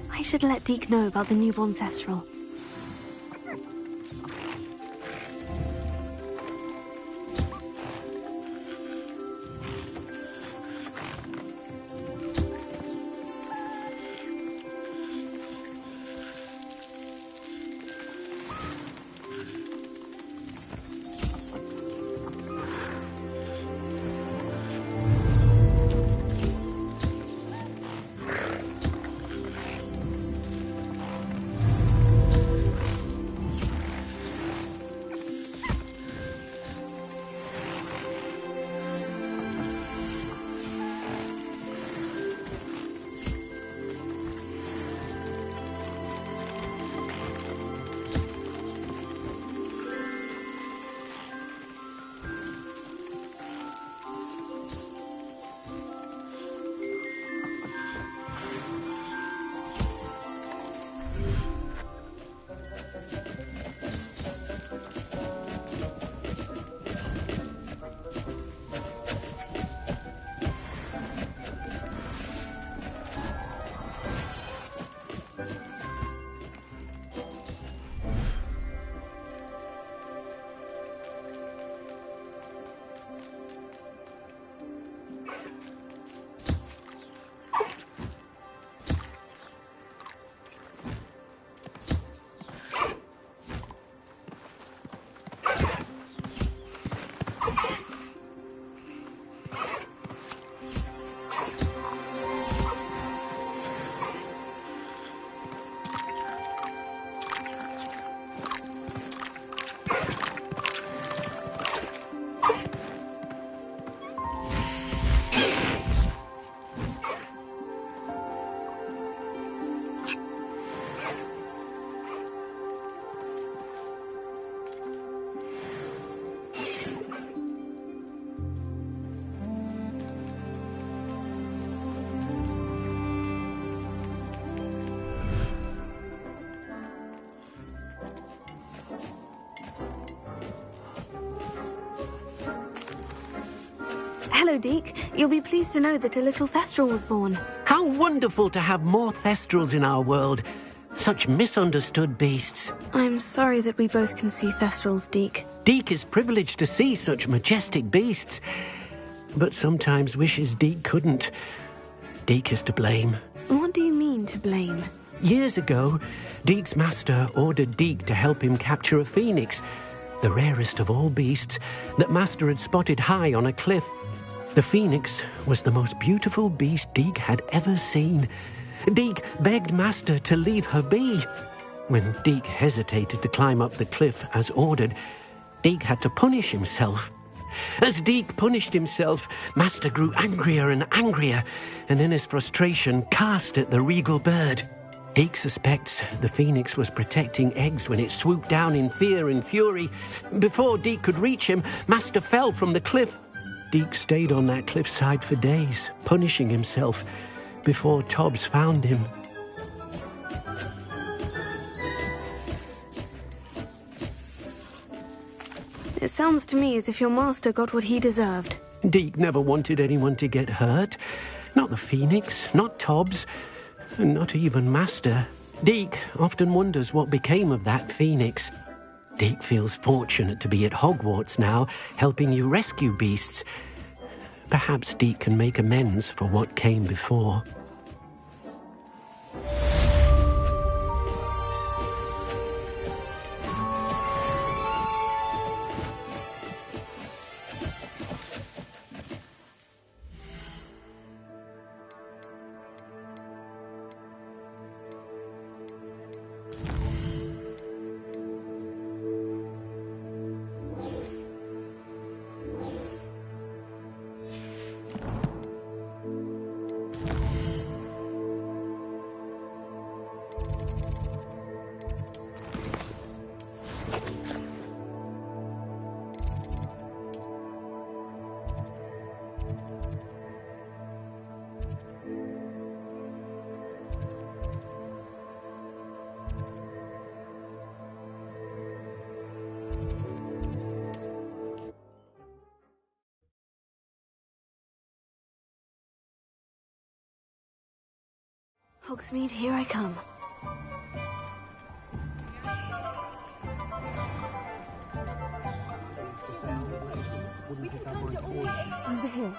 I should let Deke know about the newborn Thestral. Hello, Deke. You'll be pleased to know that a little Thestral was born. How wonderful to have more Thestrals in our world. Such misunderstood beasts. I'm sorry that we both can see Thestrals, Deke. Deke is privileged to see such majestic beasts, but sometimes wishes Deke couldn't. Deke is to blame. What do you mean, to blame? Years ago, Deke's master ordered Deke to help him capture a phoenix, the rarest of all beasts that master had spotted high on a cliff. The phoenix was the most beautiful beast Deke had ever seen. Deke begged master to leave her be. When Deke hesitated to climb up the cliff as ordered, Deke had to punish himself. As Deke punished himself, master grew angrier and angrier, and in his frustration cast at the regal bird. Deke suspects the phoenix was protecting eggs when it swooped down in fear and fury. Before Deke could reach him, master fell from the cliff. Deke stayed on that cliffside for days, punishing himself, before Tobbs found him. It sounds to me as if your master got what he deserved. Deke never wanted anyone to get hurt. Not the phoenix, not Tobbs, and not even master. Deke often wonders what became of that phoenix. Deke feels fortunate to be at Hogwarts now, helping you rescue beasts. Perhaps Deke can make amends for what came before. Hogsmeade, here I come. Over here.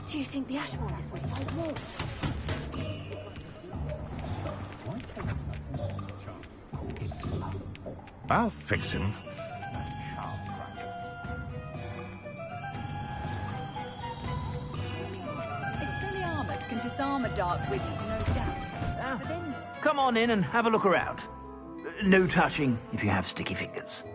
Do you think the Ashmore will fight more? I'll fix him. It's fully armored, can disarm a dark wizard, no doubt. But then... Come on in and have a look around. No touching if you have sticky fingers.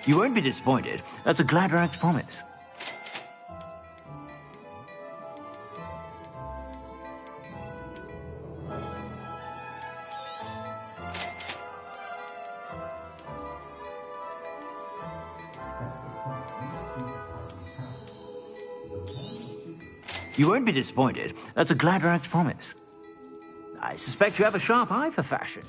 You won't be disappointed. That's a Gladrag's promise. You won't be disappointed. That's a Gladrag's promise. I suspect you have a sharp eye for fashion.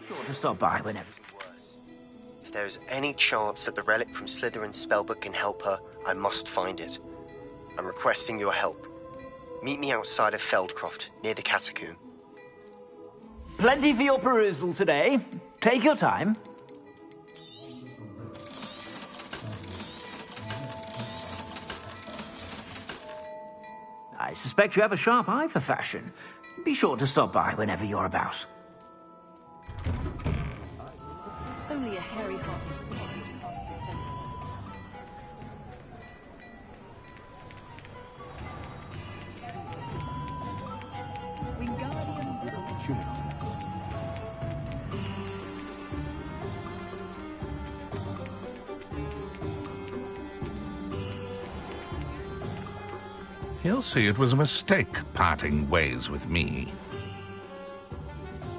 Sure to stop by whenever. If there's any chance that the relic from Slytherin's spellbook can help her, I must find it. I'm requesting your help. Meet me outside of Feldcroft, near the catacomb. Plenty for your perusal today. Take your time. I suspect you have a sharp eye for fashion. Be sure to stop by whenever you're about. Only a hairy-hearted He'll see it was a mistake parting ways with me.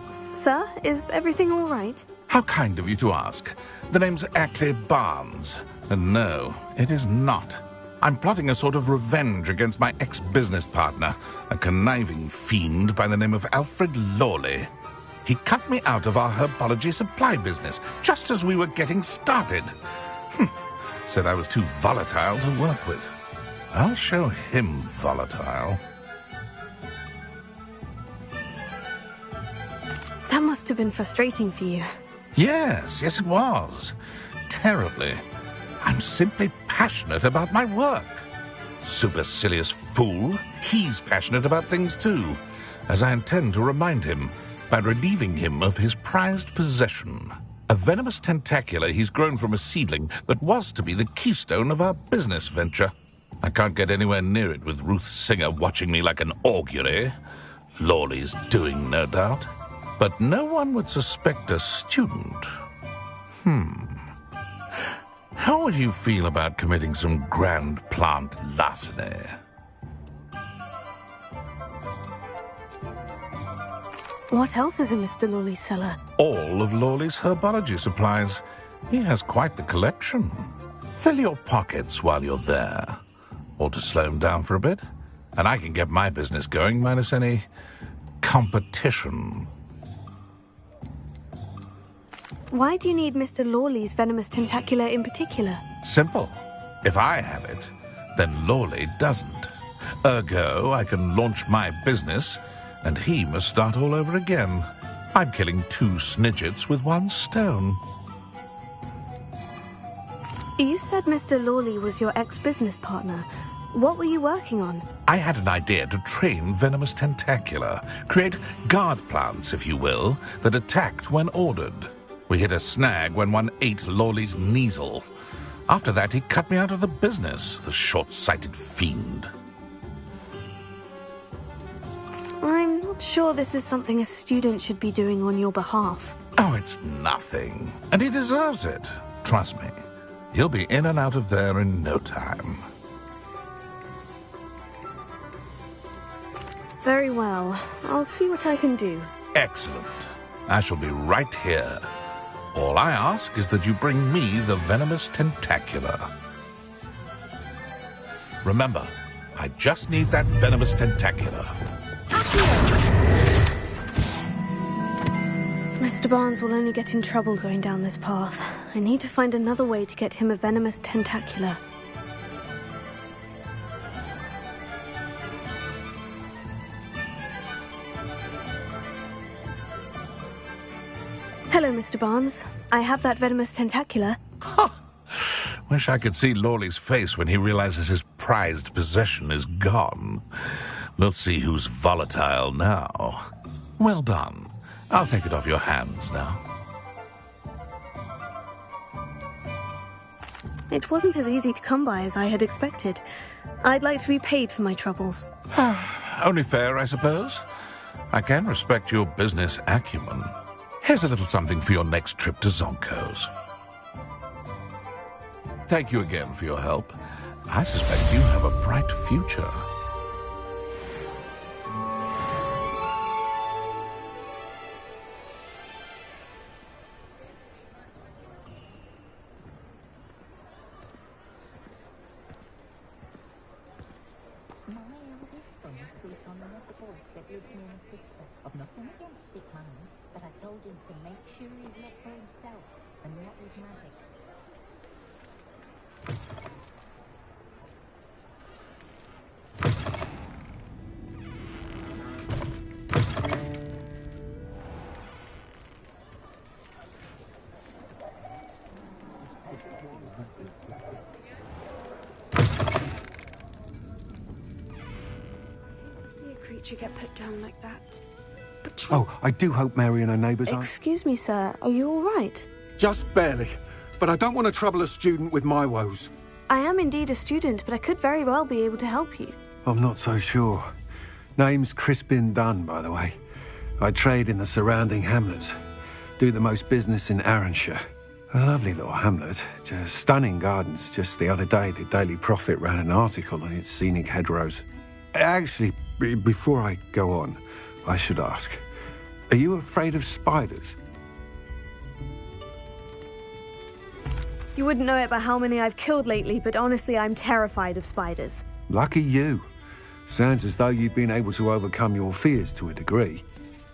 Sir, is everything all right? How kind of you to ask. The name's Ackley Barnes. And no, it is not. I'm plotting a sort of revenge against my ex-business partner, a conniving fiend by the name of Alfred Lawley. He cut me out of our herbology supply business just as we were getting started. Said I was too volatile to work with. I'll show him volatile. That must have been frustrating for you. Yes, it was. Terribly. I'm simply passionate about my work. Supercilious fool. He's passionate about things too, as I intend to remind him by relieving him of his prized possession. A venomous tentacula he's grown from a seedling that was to be the keystone of our business venture. I can't get anywhere near it with Ruth Singer watching me like an augury. Lawley's doing, no doubt. But no one would suspect a student. How would you feel about committing some grand plant larceny? What else is in Mr. Lawley's cellar? All of Lawley's herbology supplies. He has quite the collection. Fill your pockets while you're there. Or to slow him down for a bit. And I can get my business going minus any competition. Why do you need Mr. Lawley's venomous tentacula in particular? Simple. If I have it, then Lawley doesn't. Ergo, I can launch my business, and he must start all over again. I'm killing 2 snidgets with 1 stone. You said Mr. Lawley was your ex-business partner. What were you working on? I had an idea to train venomous tentacula, create guard plants, if you will, that attacked when ordered. We hit a snag when one ate Lawley's Kneasel. After that, he cut me out of the business, the short-sighted fiend. I'm not sure this is something a student should be doing on your behalf. Oh, it's nothing. And he deserves it. Trust me. He'll be in and out of there in no time. Very well. I'll see what I can do. Excellent. I shall be right here. All I ask is that you bring me the venomous tentacula. Remember, I just need that venomous tentacula. Mr. Barnes will only get in trouble going down this path. I need to find another way to get him a venomous tentacula. Hello, Mr. Barnes. I have that venomous tentacula. Wish I could see Lawley's face when he realizes his prized possession is gone. We'll see who's volatile now. Well done. I'll take it off your hands now. It wasn't as easy to come by as I had expected. I'd like to be paid for my troubles. Only fair, I suppose. I can respect your business acumen. Here's a little something for your next trip to Zonko's. Thank you again for your help. I suspect you have a bright future. voice that lives near my sister. I've nothing against it, Mum, but I told him to make sure he's looked for himself and not his magic. Creature get put down like that. Oh, I do hope Mary and her neighbours aren't... Excuse me, sir. Are you all right? Just barely. But I don't want to trouble a student with my woes. I am indeed a student, but I could very well be able to help you. I'm not so sure. Name's Crispin Dunn, by the way. I trade in the surrounding hamlets. Do the most business in Arranshire. A lovely little hamlet. Just stunning gardens. Just the other day, the Daily Prophet ran an article on its scenic hedgerows. Actually, before I go on, I should ask, are you afraid of spiders? You wouldn't know it by how many I've killed lately, but honestly, I'm terrified of spiders. Lucky you. Sounds as though you've been able to overcome your fears to a degree.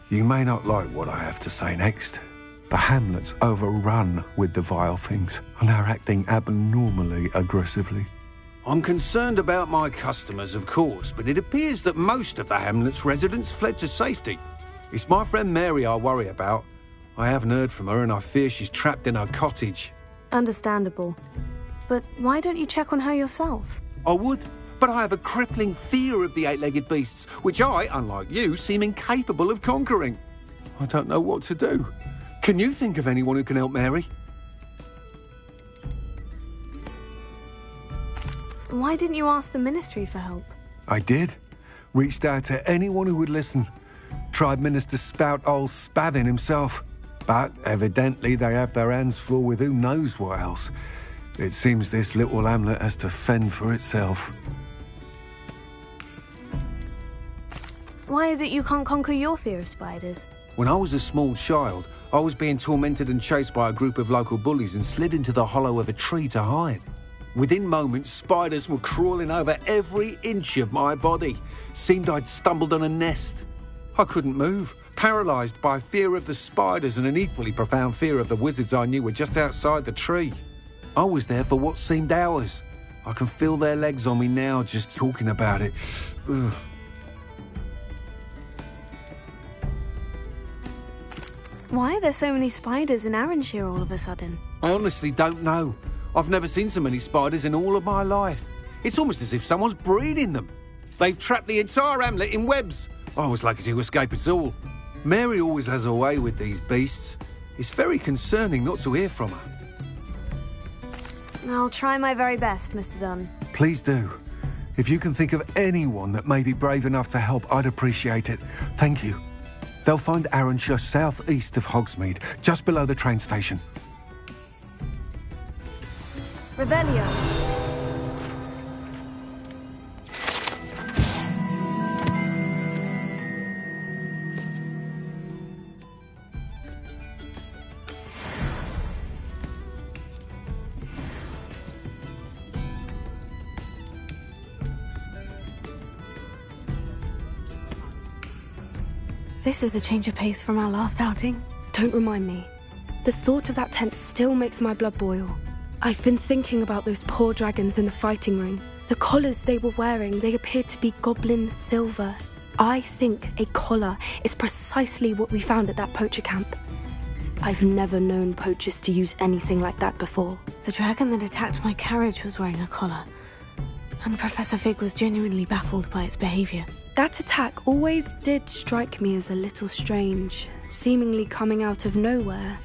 You may not like what I have to say next. The hamlet's overrun with the vile things, and they're acting abnormally aggressively. I'm concerned about my customers, of course, but it appears that most of the hamlet's residents fled to safety. It's my friend Mary I worry about. I haven't heard from her, and I fear she's trapped in her cottage. Understandable. But why don't you check on her yourself? I would, but I have a crippling fear of the eight-legged beasts, which I, unlike you, seem incapable of conquering. I don't know what to do. Can you think of anyone who can help Mary? Why didn't you ask the ministry for help? I did. Reached out to anyone who would listen. Tried Minister Spout old Spavin himself. But evidently they have their hands full with who knows what else. It seems this little hamlet has to fend for itself. Why is it you can't conquer your fear of spiders? When I was a small child, I was being tormented and chased by a group of local bullies and slid into the hollow of a tree to hide. Within moments, spiders were crawling over every inch of my body. Seemed I'd stumbled on a nest. I couldn't move, paralysed by fear of the spiders and an equally profound fear of the wizards I knew were just outside the tree. I was there for what seemed hours. I can feel their legs on me now just talking about it. Ugh. Why are there so many spiders in Arranshire all of a sudden? I honestly don't know. I've never seen so many spiders in all of my life. It's almost as if someone's breeding them. They've trapped the entire hamlet in webs. I was lucky to escape it all. Mary always has a way with these beasts. It's very concerning not to hear from her. I'll try my very best, Mr. Dunn. Please do. If you can think of anyone that may be brave enough to help, I'd appreciate it. Thank you. They'll find Arranshire south-east of Hogsmeade, just below the train station. Revelio. This is a change of pace from our last outing. Don't remind me. The thought of that tent still makes my blood boil. I've been thinking about those poor dragons in the fighting ring. The collars they were wearing, they appeared to be goblin silver. I think a collar is precisely what we found at that poacher camp. I've never known poachers to use anything like that before. The dragon that attacked my carriage was wearing a collar, and Professor Fig was genuinely baffled by its behaviour. That attack always did strike me as a little strange, seemingly coming out of nowhere.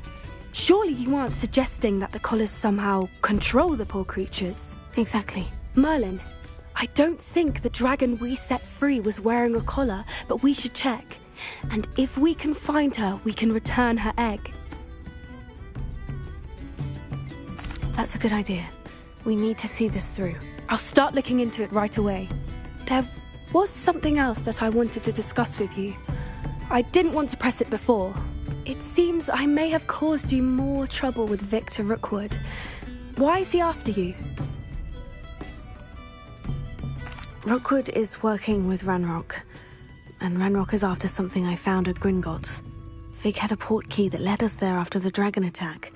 Surely you aren't suggesting that the collars somehow control the poor creatures? Exactly. Merlin, I don't think the dragon we set free was wearing a collar, but we should check. And if we can find her, we can return her egg. That's a good idea. We need to see this through. I'll start looking into it right away. There was something else that I wanted to discuss with you. I didn't want to press it before. It seems I may have caused you more trouble with Victor Rookwood. Why is he after you? Rookwood is working with Ranrock. and Ranrock is after something I found at Gringotts. Fig had a port key that led us there after the dragon attack.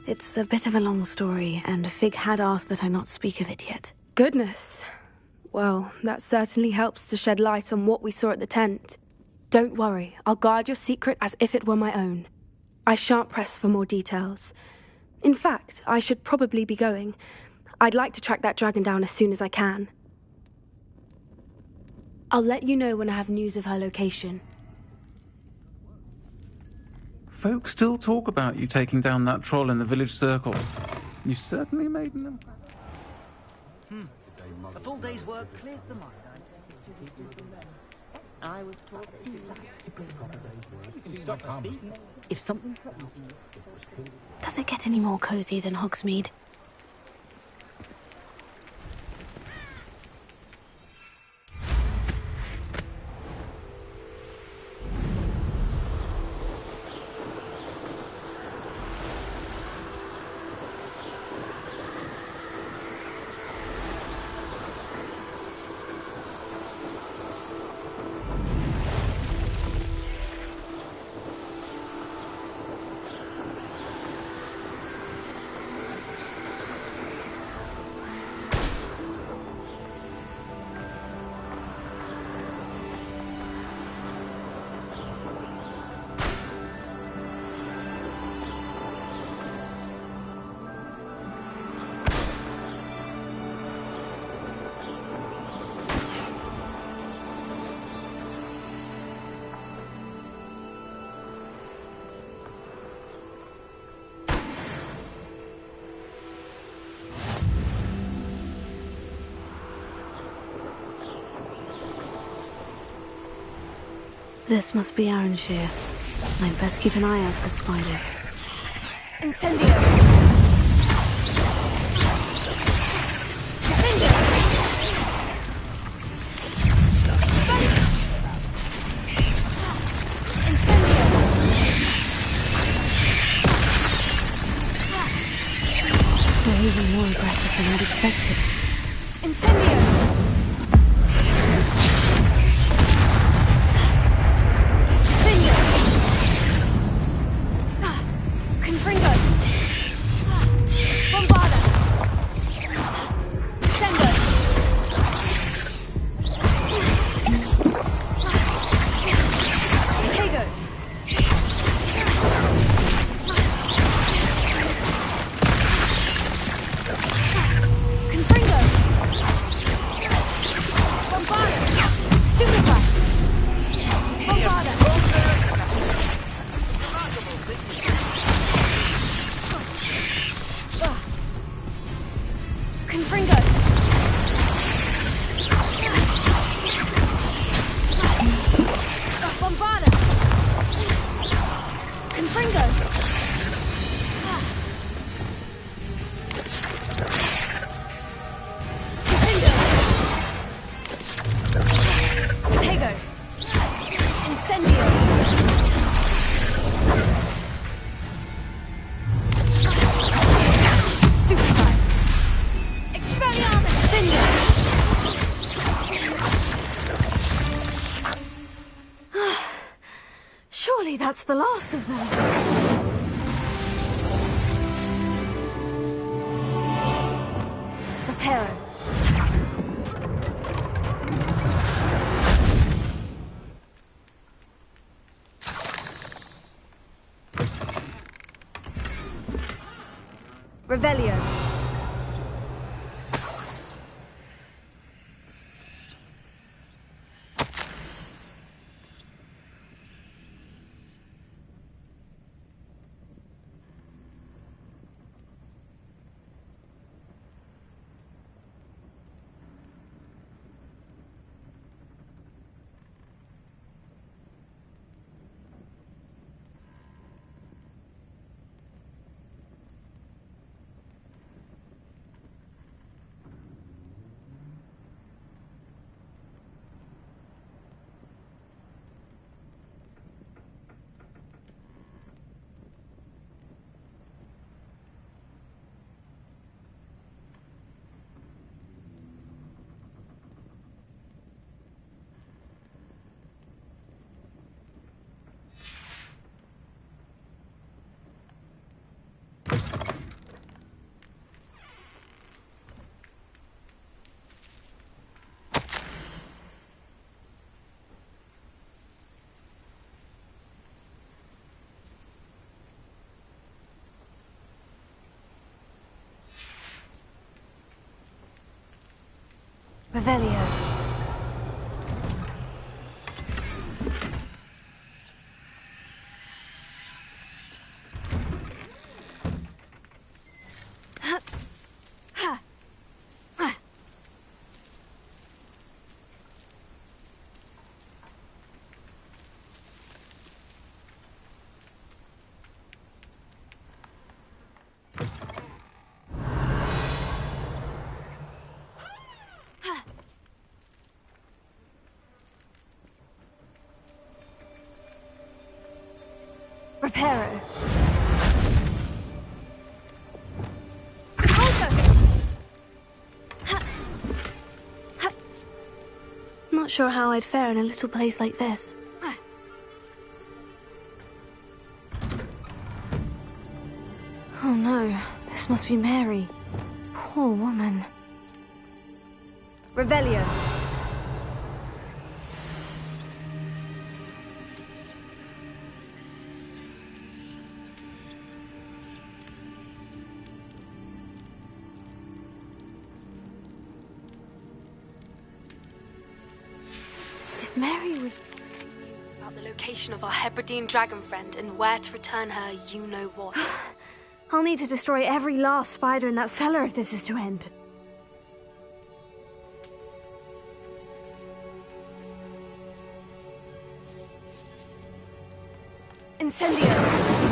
It's a bit of a long story, and Fig had asked that I not speak of it yet. Goodness. Well, that certainly helps to shed light on what we saw at the tent. Don't worry, I'll guard your secret as if it were my own. I shan't press for more details. In fact, I should probably be going. I'd like to track that dragon down as soon as I can. I'll let you know when I have news of her location. Folks still talk about you taking down that troll in the village circle. You certainly made an impression. A full day's work clears the mind. I was taught if something... Does it get any more cozy than Hogsmeade? This must be Arrynshire. I'd best keep an eye out for spiders. Incendio! They're even more aggressive than I'd expected. Incendio! Surely that's the last of them. Reparo. Revelio. Revelio. Reparo. Not sure how I'd fare in a little place like this. Oh no, this must be Mary. Poor woman. Revelio. If Mary was about the location of our Hebridean dragon friend and where to return her, you know what. I'll need to destroy every last spider in that cellar if this is to end. Incendio!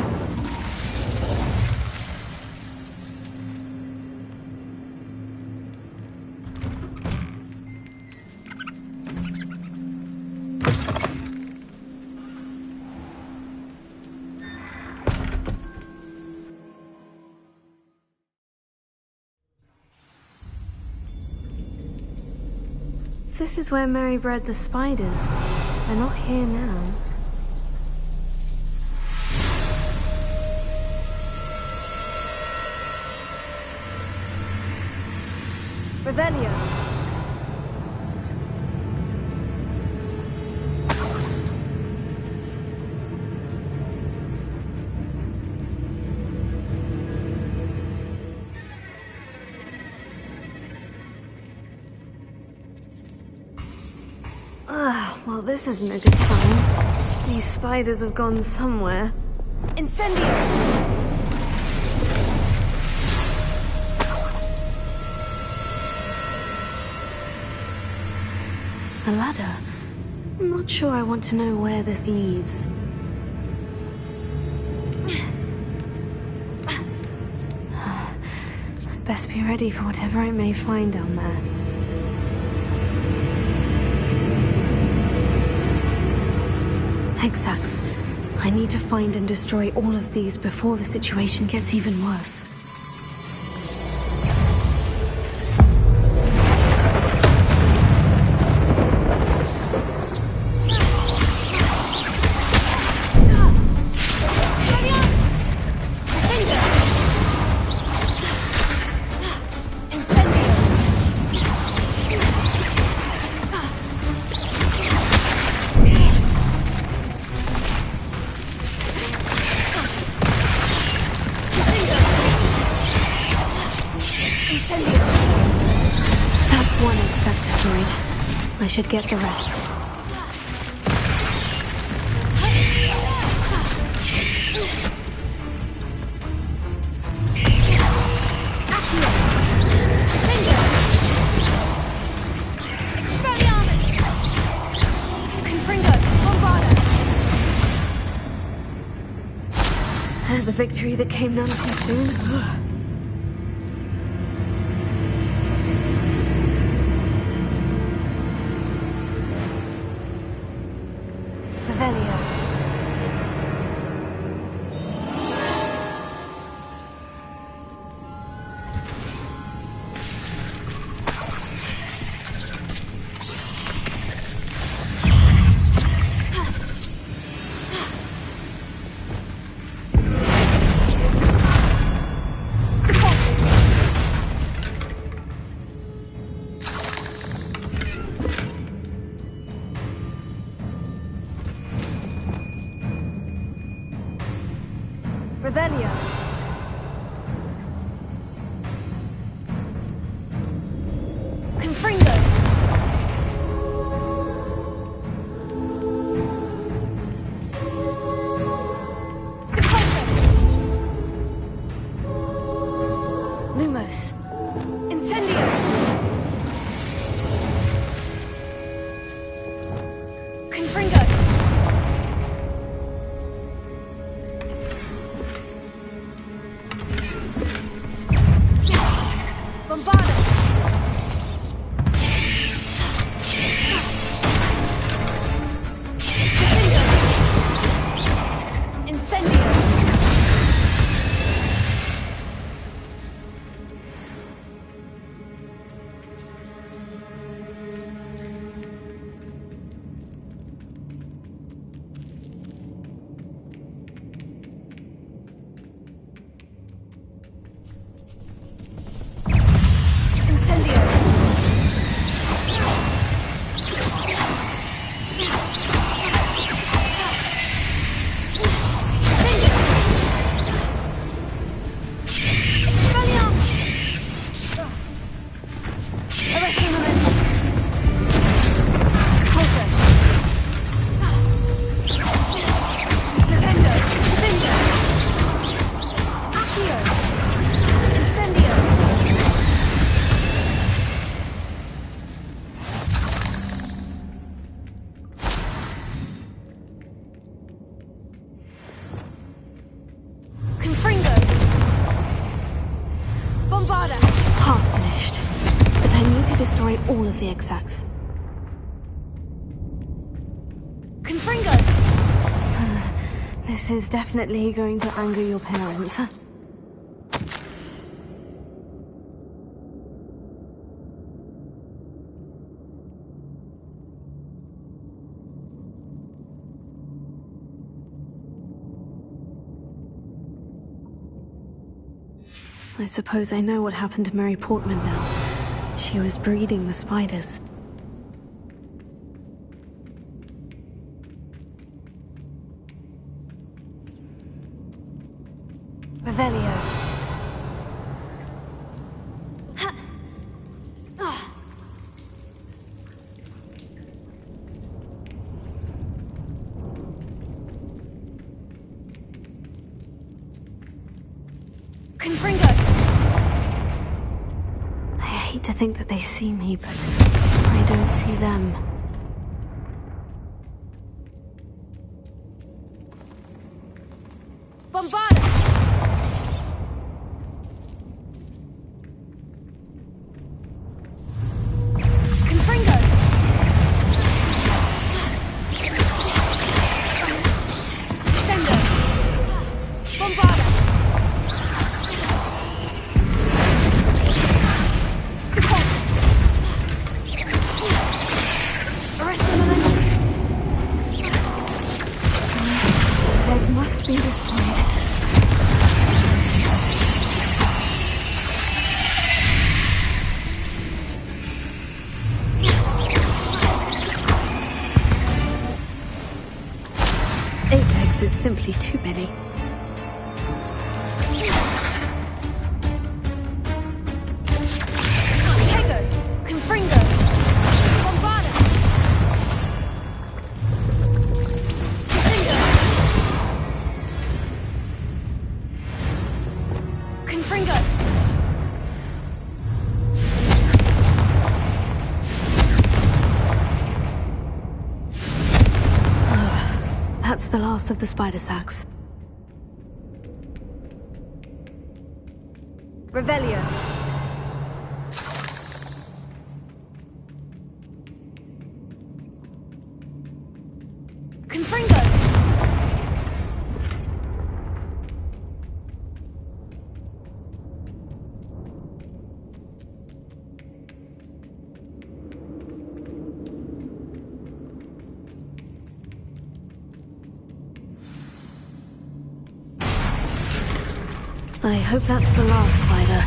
This is where Mary bred the spiders. They're not here now. Revelio. Well, this isn't a good sign. These spiders have gone somewhere. Incendio! A ladder. I'm not sure I want to know where this leads. Best be ready for whatever I may find down there. Hexax. I need to find and destroy all of these before the situation gets even worse. That's one insecticide. I should get the rest. There's a victory that came none too soon. Revelio. Confringo. all of the exacts. Confringo! This is definitely going to anger your parents. I suppose I know what happened to Mary Portman now. She was breeding the spiders. Revelio. Confringo! I hate to think that they see me, but I don't see them. Bombarda! Confringo! Sendo! Bombarda! Zeds must be destroyed. Apex is simply too many. Tego! Confringo! Bombarda! Confringo! That's the last of the spider sacks. Revelio. Confringo! I hope that's the last spider.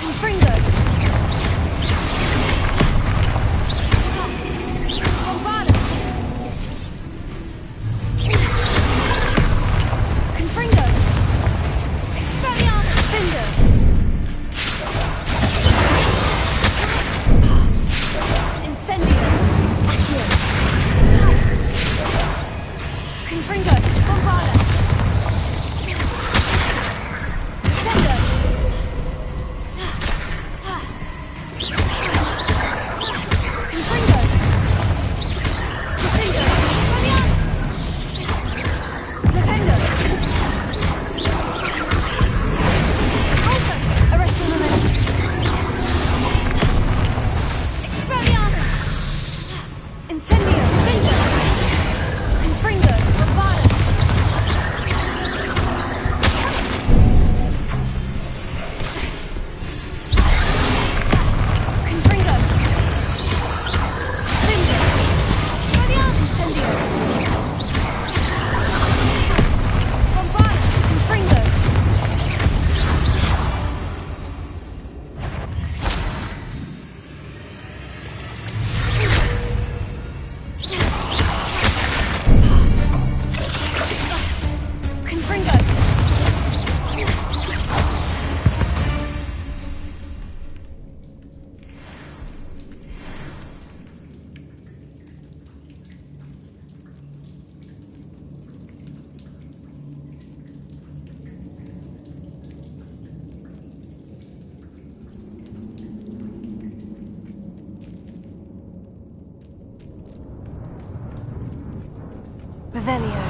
Confringo! Bombarda! Confringo! Expelliarmus! Cinder! Incendio! Accio! Confringo! Bombarda! Sendo! Confringo! Confringo! Expelliarmus! Lependo! Alpha! Arresto momentum! Expelliarmus! Incendio! Cinder! Confringo! Bombarda! Confringo! Cinder! Expelliarmus! Incendio! Bombarda! Confringo! Confringo! Revelio.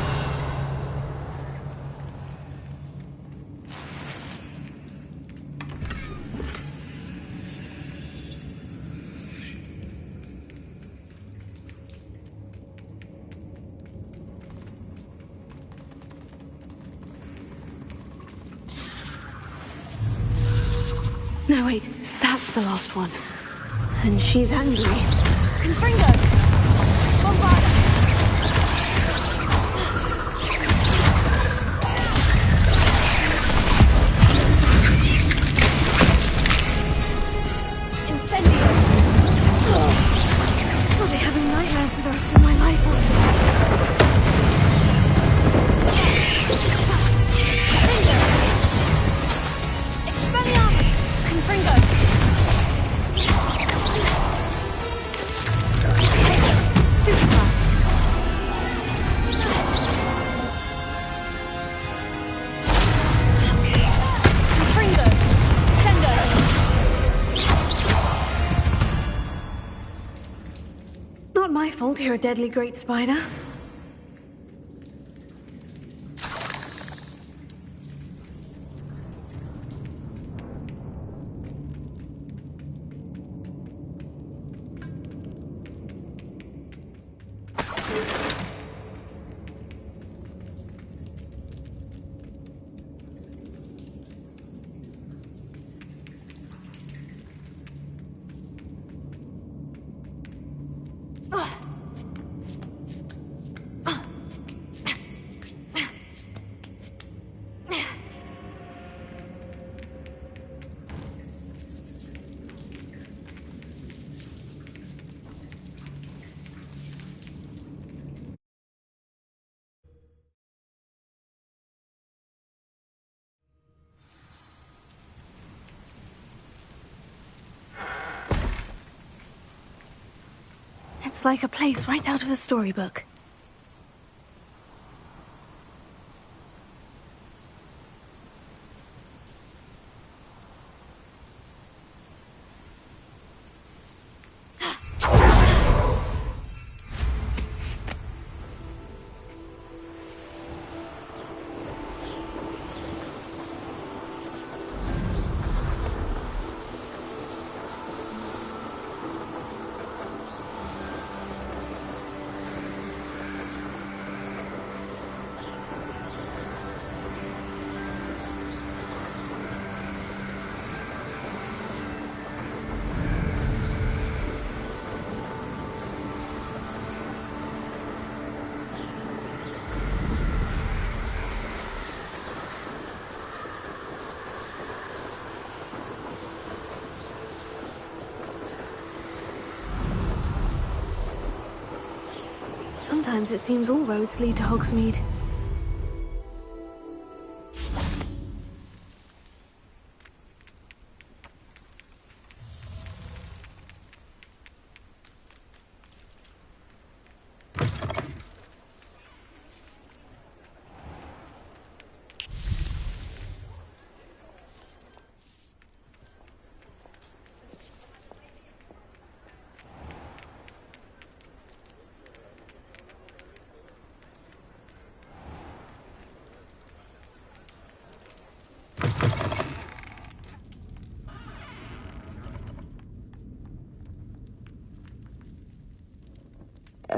No, wait. That's the last one. And she's angry. Confringo! Bombard! Incendio! I'll be having nightmares for the rest of my life after Expelliarmus! Confringo! Stupefy! Confringo! Sendo! Not my fault you're a deadly great spider. It's like a place right out of a storybook. Sometimes it seems all roads lead to Hogsmeade.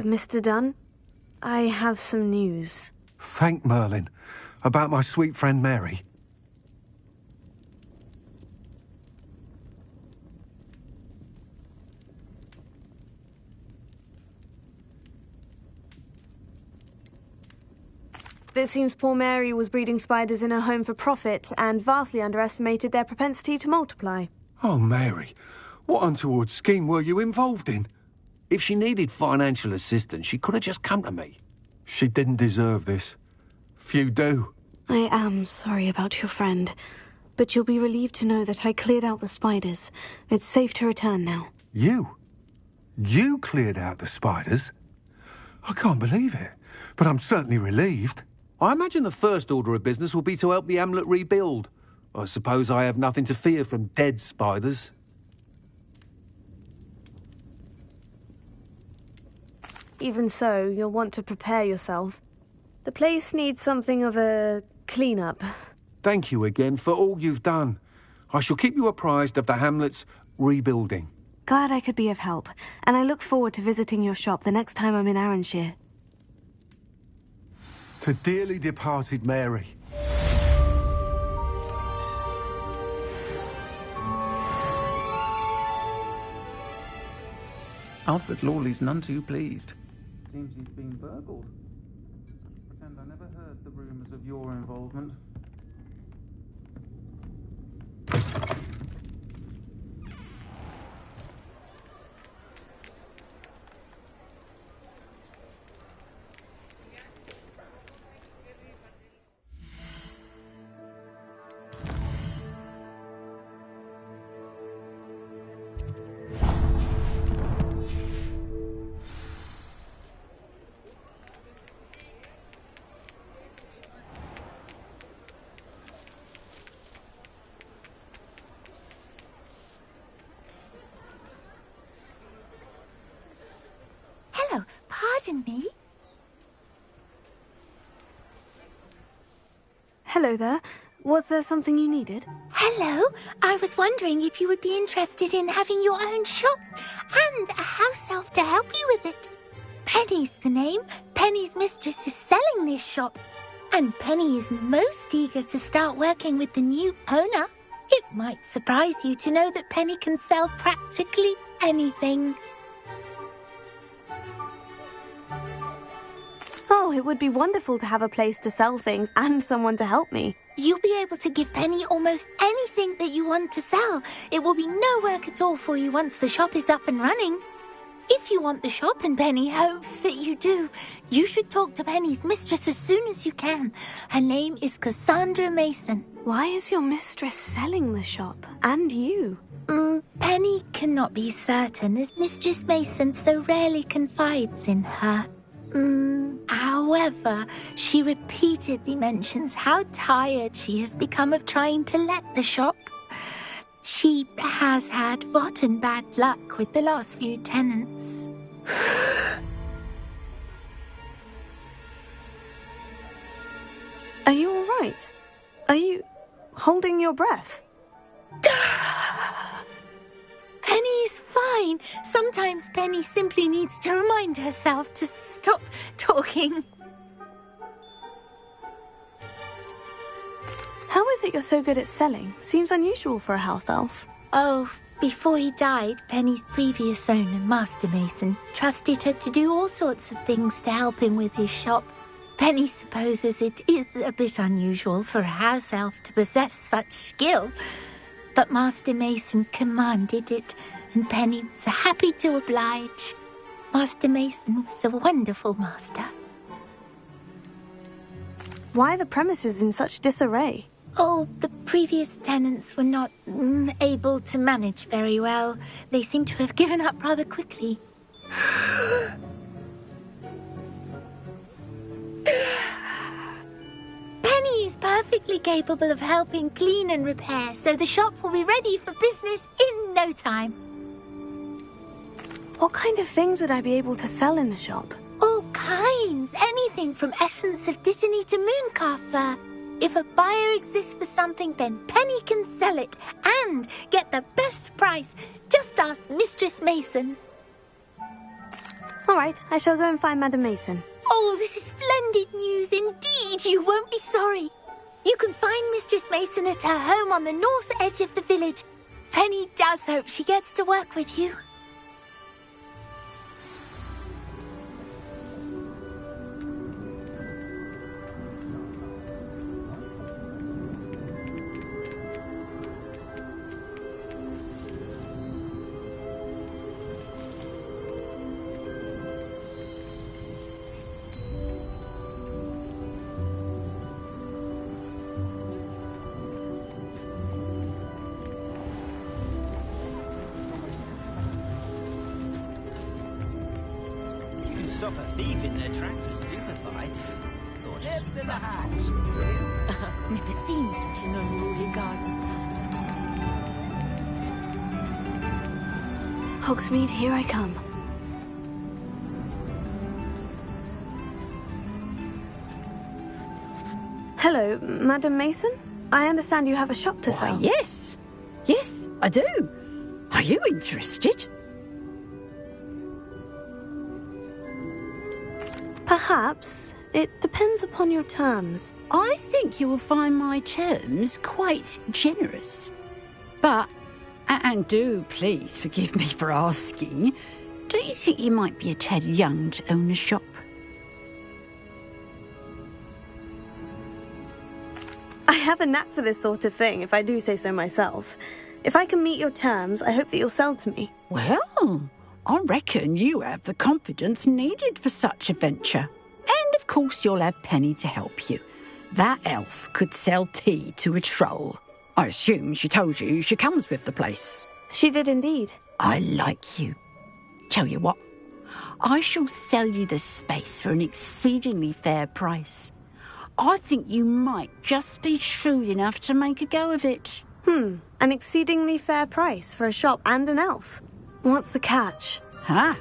Mr. Dunn, I have some news. Thank Merlin. About my sweet friend Mary. It seems poor Mary was breeding spiders in her home for profit and vastly underestimated their propensity to multiply. Oh, Mary, what untoward scheme were you involved in? If she needed financial assistance, she could have just come to me. She didn't deserve this. Few do. I am sorry about your friend, but you'll be relieved to know that I cleared out the spiders. It's safe to return now. You? You cleared out the spiders? I can't believe it, but I'm certainly relieved. I imagine the first order of business will be to help the amulet rebuild. I suppose I have nothing to fear from dead spiders. Even so, you'll want to prepare yourself. The place needs something of a clean-up. Thank you again for all you've done. I shall keep you apprised of the hamlet's rebuilding. Glad I could be of help, and I look forward to visiting your shop the next time I'm in Arranshire. To dearly departed Mary. Alfred Lawley's none too pleased. Seems he's been burgled. Pretend I never heard the rumours of your involvement. Hello, pardon me? Hello there. Was there something you needed? Hello, I was wondering if you would be interested in having your own shop and a house elf to help you with it. Penny's the name. Penny's mistress is selling this shop, and Penny is most eager to start working with the new owner. It might surprise you to know that Penny can sell practically anything. Oh, it would be wonderful to have a place to sell things and someone to help me. You'll be able to give Penny almost anything that you want to sell. It will be no work at all for you once the shop is up and running. If you want the shop, and Penny hopes that you do, you should talk to Penny's mistress as soon as you can. Her name is Cassandra Mason. Why is your mistress selling the shop? And you? Penny cannot be certain, as Mistress Mason so rarely confides in her. However, she repeatedly mentions how tired she has become of trying to let the shop. She has had rotten bad luck with the last few tenants. Are you all right? Are you holding your breath? Penny's fine. Sometimes Penny simply needs to remind herself to stop talking. How is it you're so good at selling? Seems unusual for a house elf. Oh, before he died, Penny's previous owner, Master Mason, trusted her to do all sorts of things to help him with his shop. Penny supposes it is a bit unusual for a house elf to possess such skill, but Master Mason commanded it, and Penny was happy to oblige. Master Mason was a wonderful master. Why are the premises in such disarray? Oh, the previous tenants were not able to manage very well. They seem to have given up rather quickly. Penny is perfectly capable of helping clean and repair, so the shop will be ready for business in no time. What kind of things would I be able to sell in the shop? All kinds. Anything from essence of Disney to mooncalf fur. If a buyer exists for something, then Penny can sell it and get the best price. Just ask Mistress Mason. All right, I shall go and find Madam Mason. Oh, this is splendid news indeed. You won't be sorry. You can find Mistress Mason at her home on the north edge of the village. Penny does hope she gets to work with you. Stop a thief in their tracks and stupefy. Or just Never seen such an unruly garden. Hogsmeade, here I come. Hello, Madam Mason? I understand you have a shop to sell. Yes. Yes, I do. Are you interested? Perhaps. It depends upon your terms. I think you will find my terms quite generous. But, and do please forgive me for asking, Don't you think you might be a tad young to own a shop? I have a knack for this sort of thing, if I do say so myself. If I can meet your terms, I hope that you'll sell to me. Well, I reckon you have the confidence needed for such a venture. And of course you'll have Penny to help you. That elf could sell tea to a troll. I assume she told you she comes with the place. She did indeed. I like you. Tell you what, I shall sell you the space for an exceedingly fair price. I think you might just be shrewd enough to make a go of it. An exceedingly fair price for a shop and an elf. What's the catch? Huh?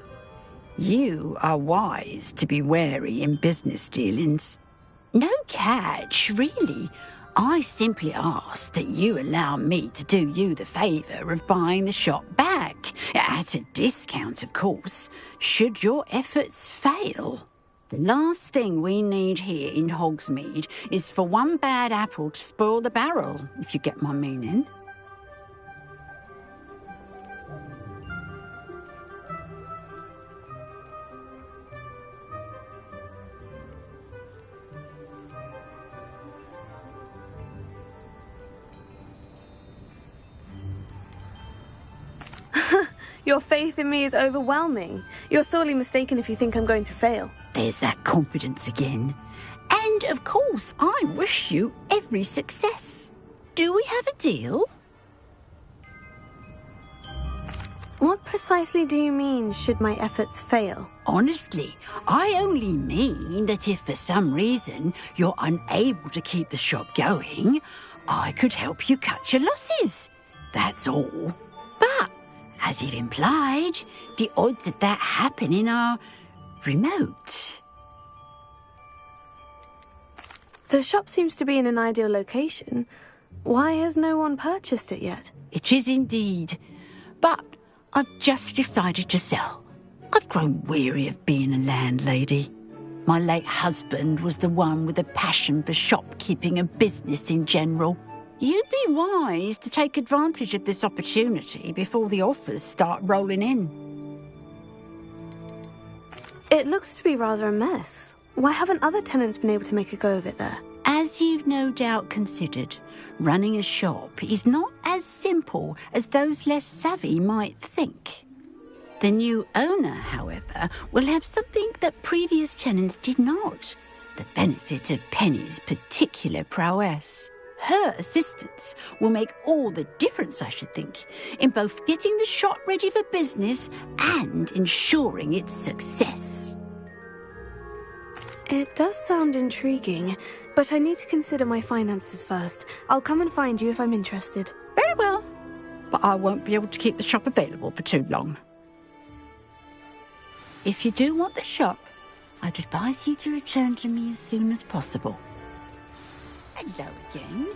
You are wise to be wary in business dealings. No catch, really. I simply ask that you allow me to do you the favour of buying the shop back, at a discount, of course, should your efforts fail. The last thing we need here in Hogsmeade is for one bad apple to spoil the barrel, if you get my meaning. Your faith in me is overwhelming. You're sorely mistaken if you think I'm going to fail. There's that confidence again. And, of course, I wish you every success. Do we have a deal? What precisely do you mean, should my efforts fail? Honestly, I only mean that if for some reason you're unable to keep the shop going, I could help you cut your losses. That's all. But, as you've implied, the odds of that happening are remote. The shop seems to be in an ideal location. Why has no one purchased it yet? It is indeed. But I've just decided to sell. I've grown weary of being a landlady. My late husband was the one with a passion for shopkeeping and business in general. You'd be wise to take advantage of this opportunity before the offers start rolling in. It looks to be rather a mess. Why haven't other tenants been able to make a go of it there? As you've no doubt considered, running a shop is not as simple as those less savvy might think. The new owner, however, will have something that previous tenants did not: the benefit of Penny's particular prowess. Her assistance will make all the difference, I should think, in both getting the shop ready for business and ensuring its success. It does sound intriguing, but I need to consider my finances first. I'll come and find you if I'm interested. Very well, but I won't be able to keep the shop available for too long. If you do want the shop, I'd advise you to return to me as soon as possible. Hello again.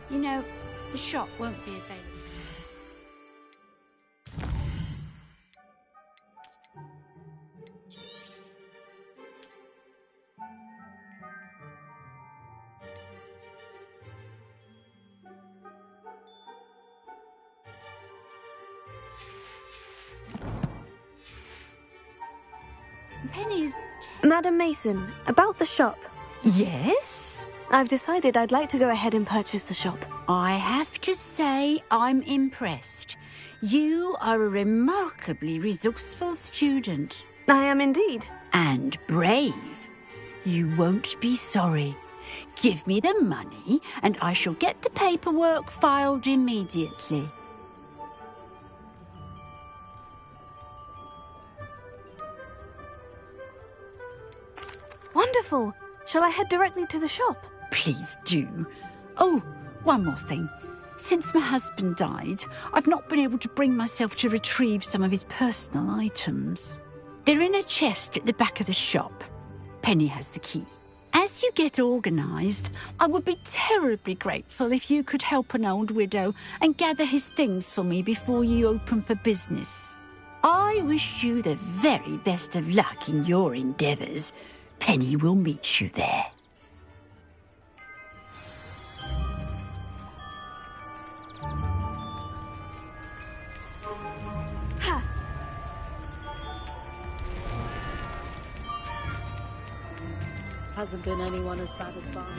You know, the shop won't be available. Penny's... Madam Mason, about the shop. Yes? I've decided I'd like to go ahead and purchase the shop. I have to say I'm impressed. You are a remarkably resourceful student. I am indeed. And brave. You won't be sorry. Give me the money and I shall get the paperwork filed immediately. Wonderful. Shall I head directly to the shop? Please do. Oh, one more thing. Since my husband died, I've not been able to bring myself to retrieve some of his personal items. They're in a chest at the back of the shop. Penny has the key. As you get organised, I would be terribly grateful if you could help an old widow and gather his things for me before you open for business. I wish you the very best of luck in your endeavours. Penny will meet you there. Hasn't been anyone as bad as Barney.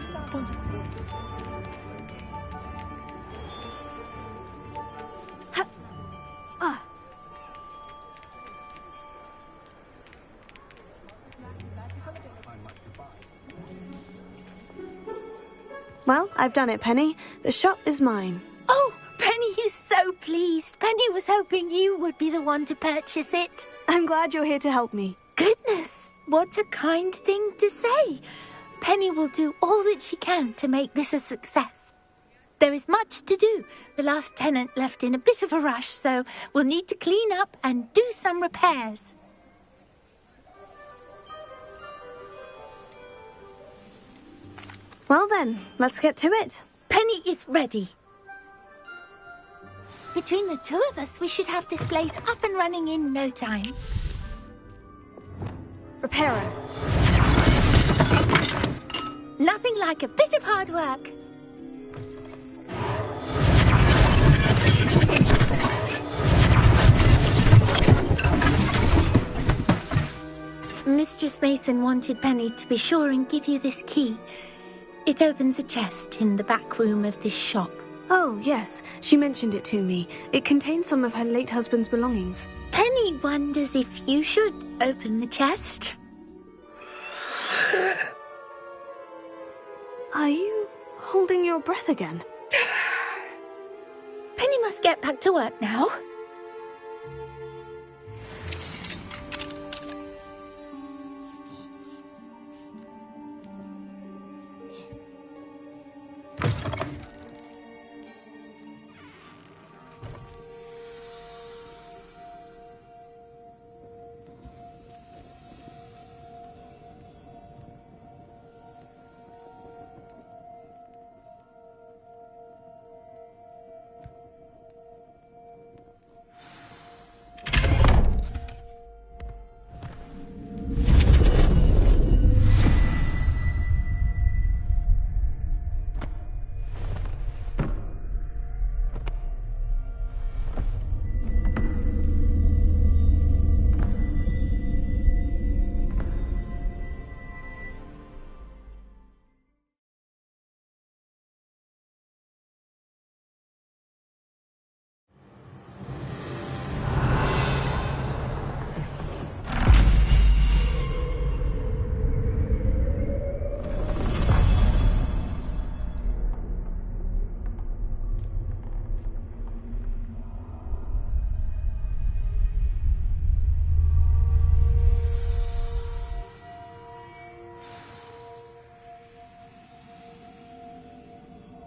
Well, I've done it, Penny. The shop is mine. Oh, Penny is so pleased. Penny was hoping you would be the one to purchase it. I'm glad you're here to help me. Goodness, what a kind thing to say. Penny will do all that she can to make this a success. There is much to do. The last tenant left in a bit of a rush, so we'll need to clean up and do some repairs. Well then, let's get to it. Penny is ready. Between the two of us, we should have this place up and running in no time. Repairer. Nothing like a bit of hard work. Mistress Mason wanted Penny to be sure and give you this key. It opens a chest in the back room of this shop. Oh, yes. She mentioned it to me. It contains some of her late husband's belongings. Penny wonders if you should open the chest. Are you holding your breath again? Penny must get back to work now.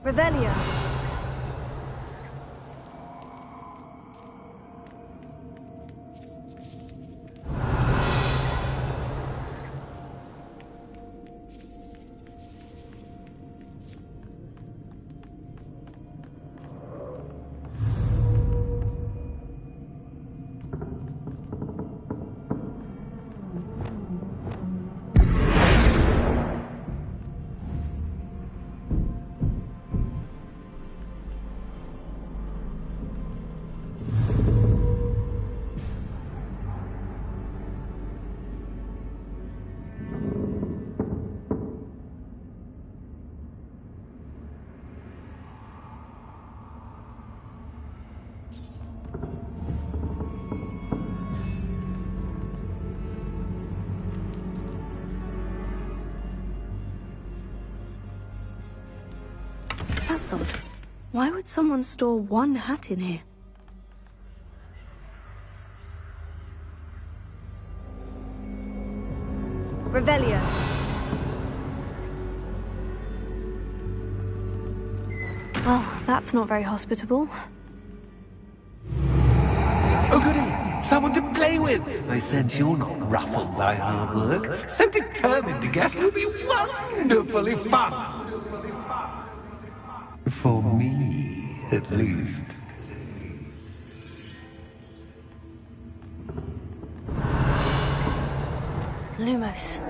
Revelio. That's odd. Why would someone store one hat in here? Revelio. Well, that's not very hospitable. Oh, goody! Someone to play with! I sense you're not ruffled by hard work. So determined to guest will be wonderfully fun! For me, at least. Lumos.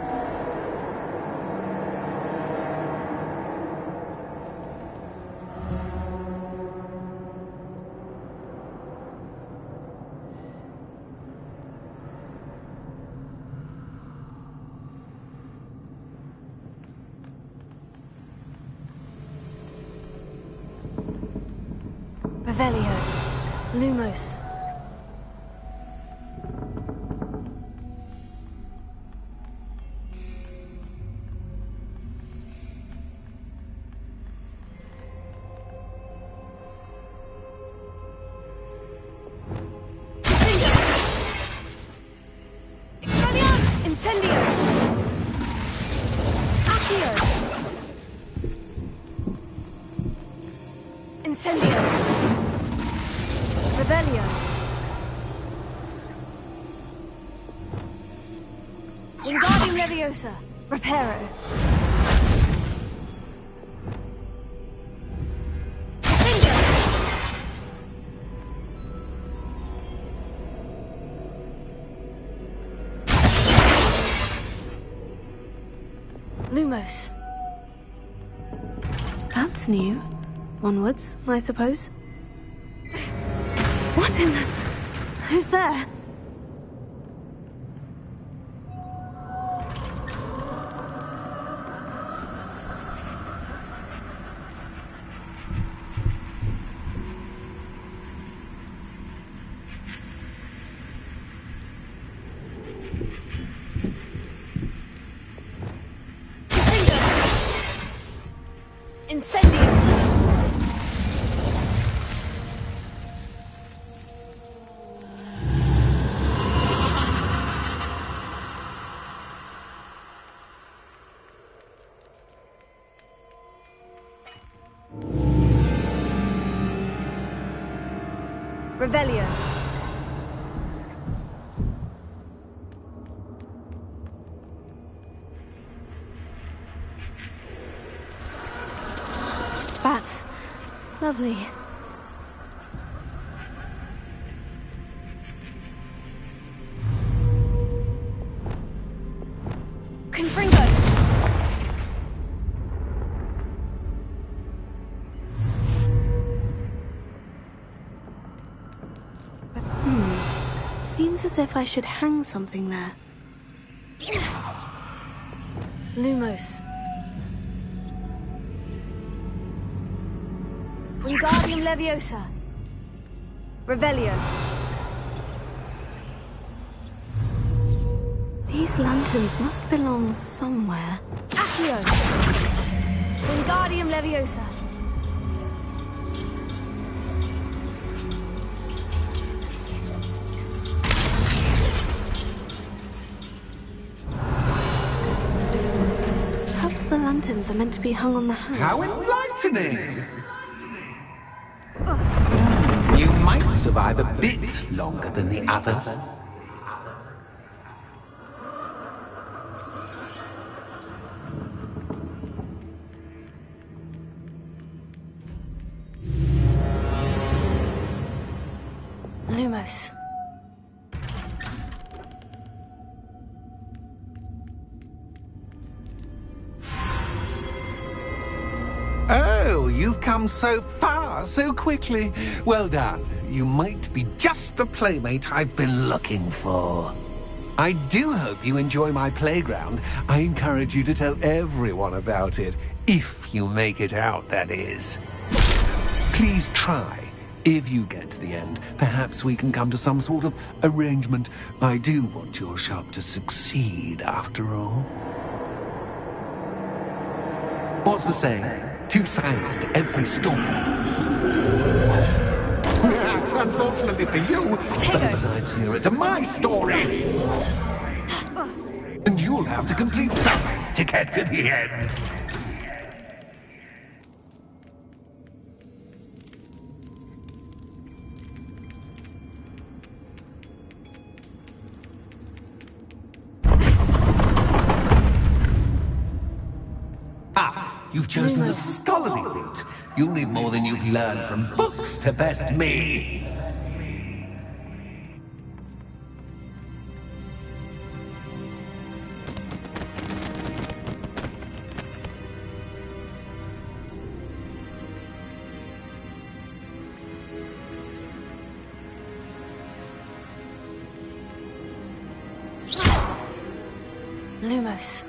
Revelio. Lumos. Incendio! Accio! Incendio! Revelio! Wingardium Leviosa! Reparo! Lumos. That's new. Onwards, I suppose. What in the... Who's there? Incendio! Revelio. Bats. Lovely. Confringo. Seems as if I should hang something there. Lumos. Wingardium Leviosa. Revelio. These lanterns must belong somewhere. Accio. Wingardium Leviosa. Perhaps the lanterns are meant to be hung on the hands. How enlightening! You might survive a bit longer than the others. Lumos. Oh, you've come so far so quickly. Well done. You might be just the playmate I've been looking for. I do hope you enjoy my playground. I encourage you to tell everyone about it. If you make it out, that is. Please try. If you get to the end, perhaps we can come to some sort of arrangement. I do want your shop to succeed, after all. What's the saying? 2 sides to every story. Unfortunately for you, both sides here are to my story. And you'll have to complete both to get to the end. You've chosen the scholarly route. You'll need more than you've learned from books to best me. Lumos.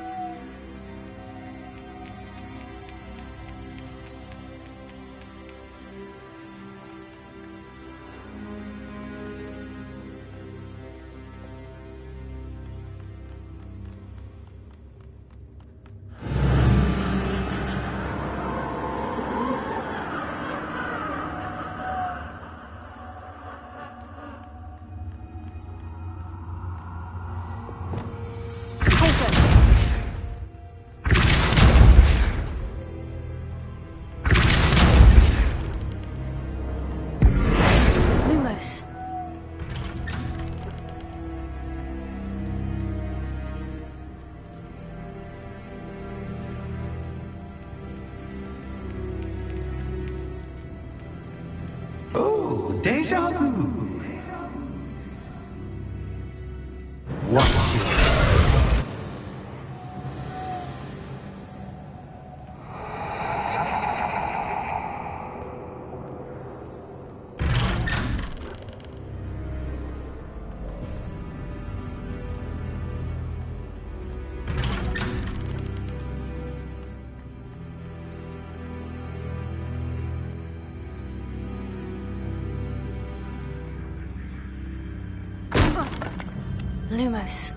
Lumos. Oh, deja vu. What's your... Lumos.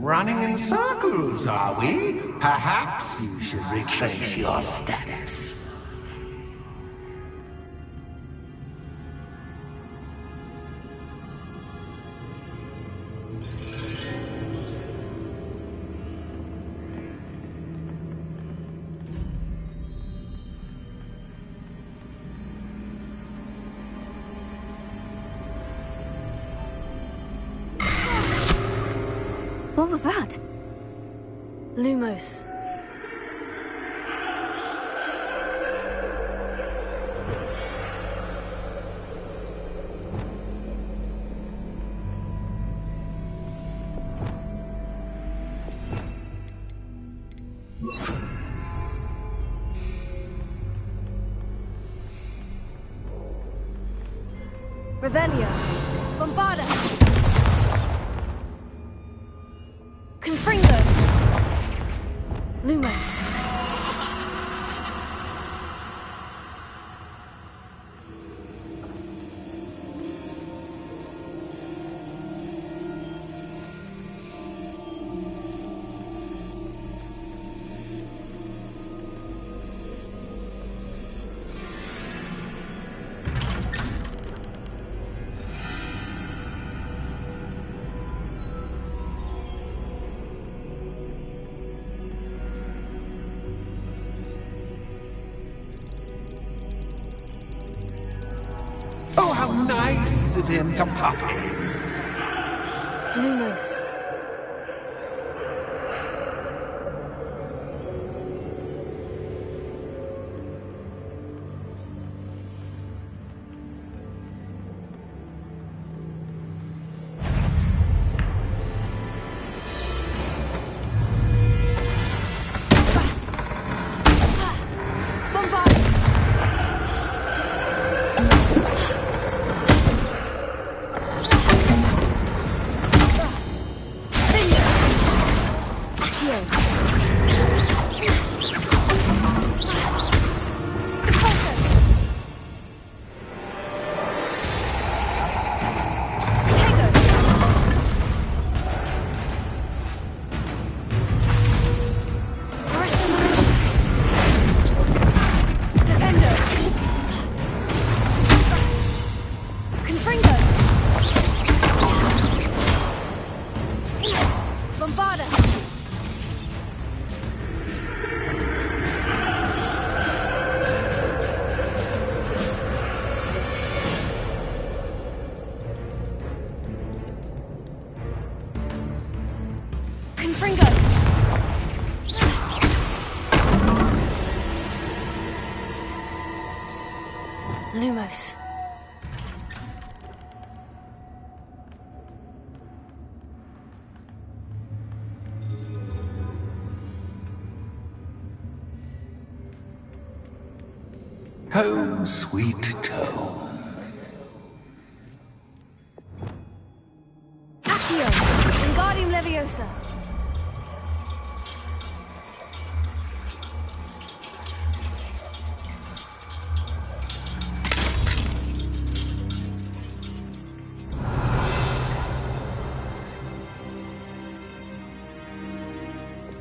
Running in circles, are we? Perhaps you should retrace your steps. What was that? Lumos. Revelio. Bombarda. Confringo. Lumos. Oh, how nice of him to pop in. Lumos. Lumos. Home, sweet home. Accio. Wingardium Leviosa.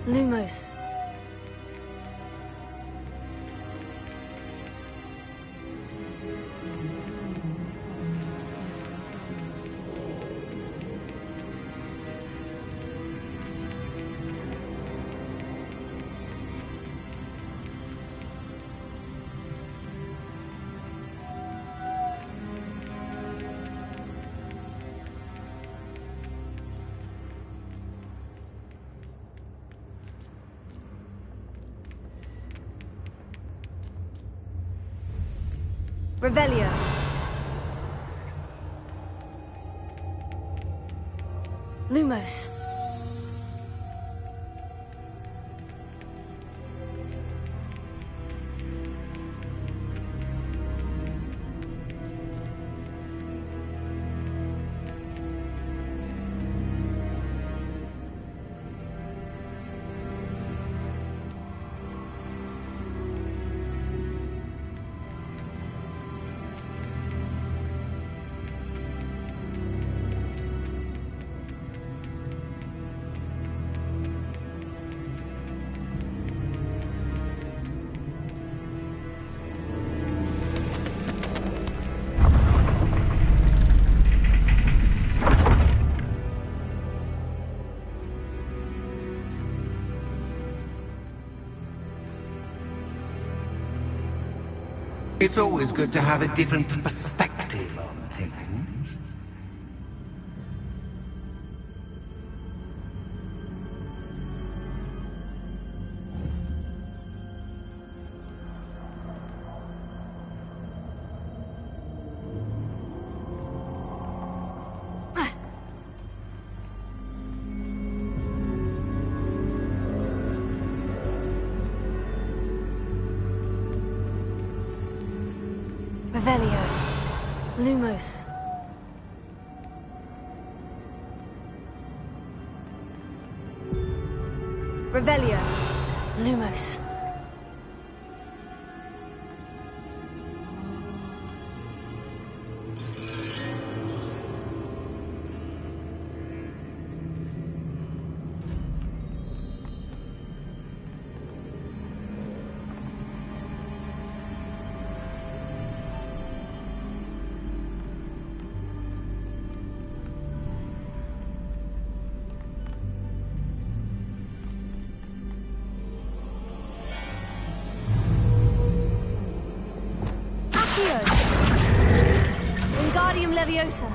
Lumos. Revelio. Lumos. It's always good to have a different perspective on things. Revelio. Lumos. Revelio. Lumos. Wingardium Leviosa.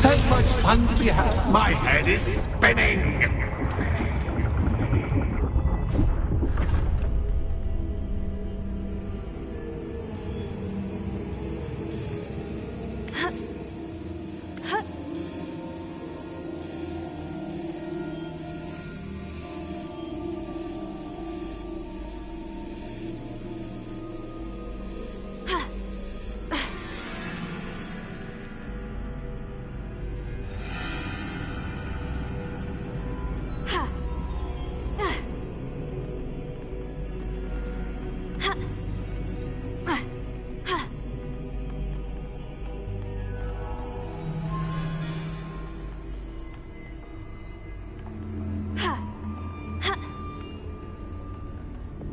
So much fun to be had. My head is spinning.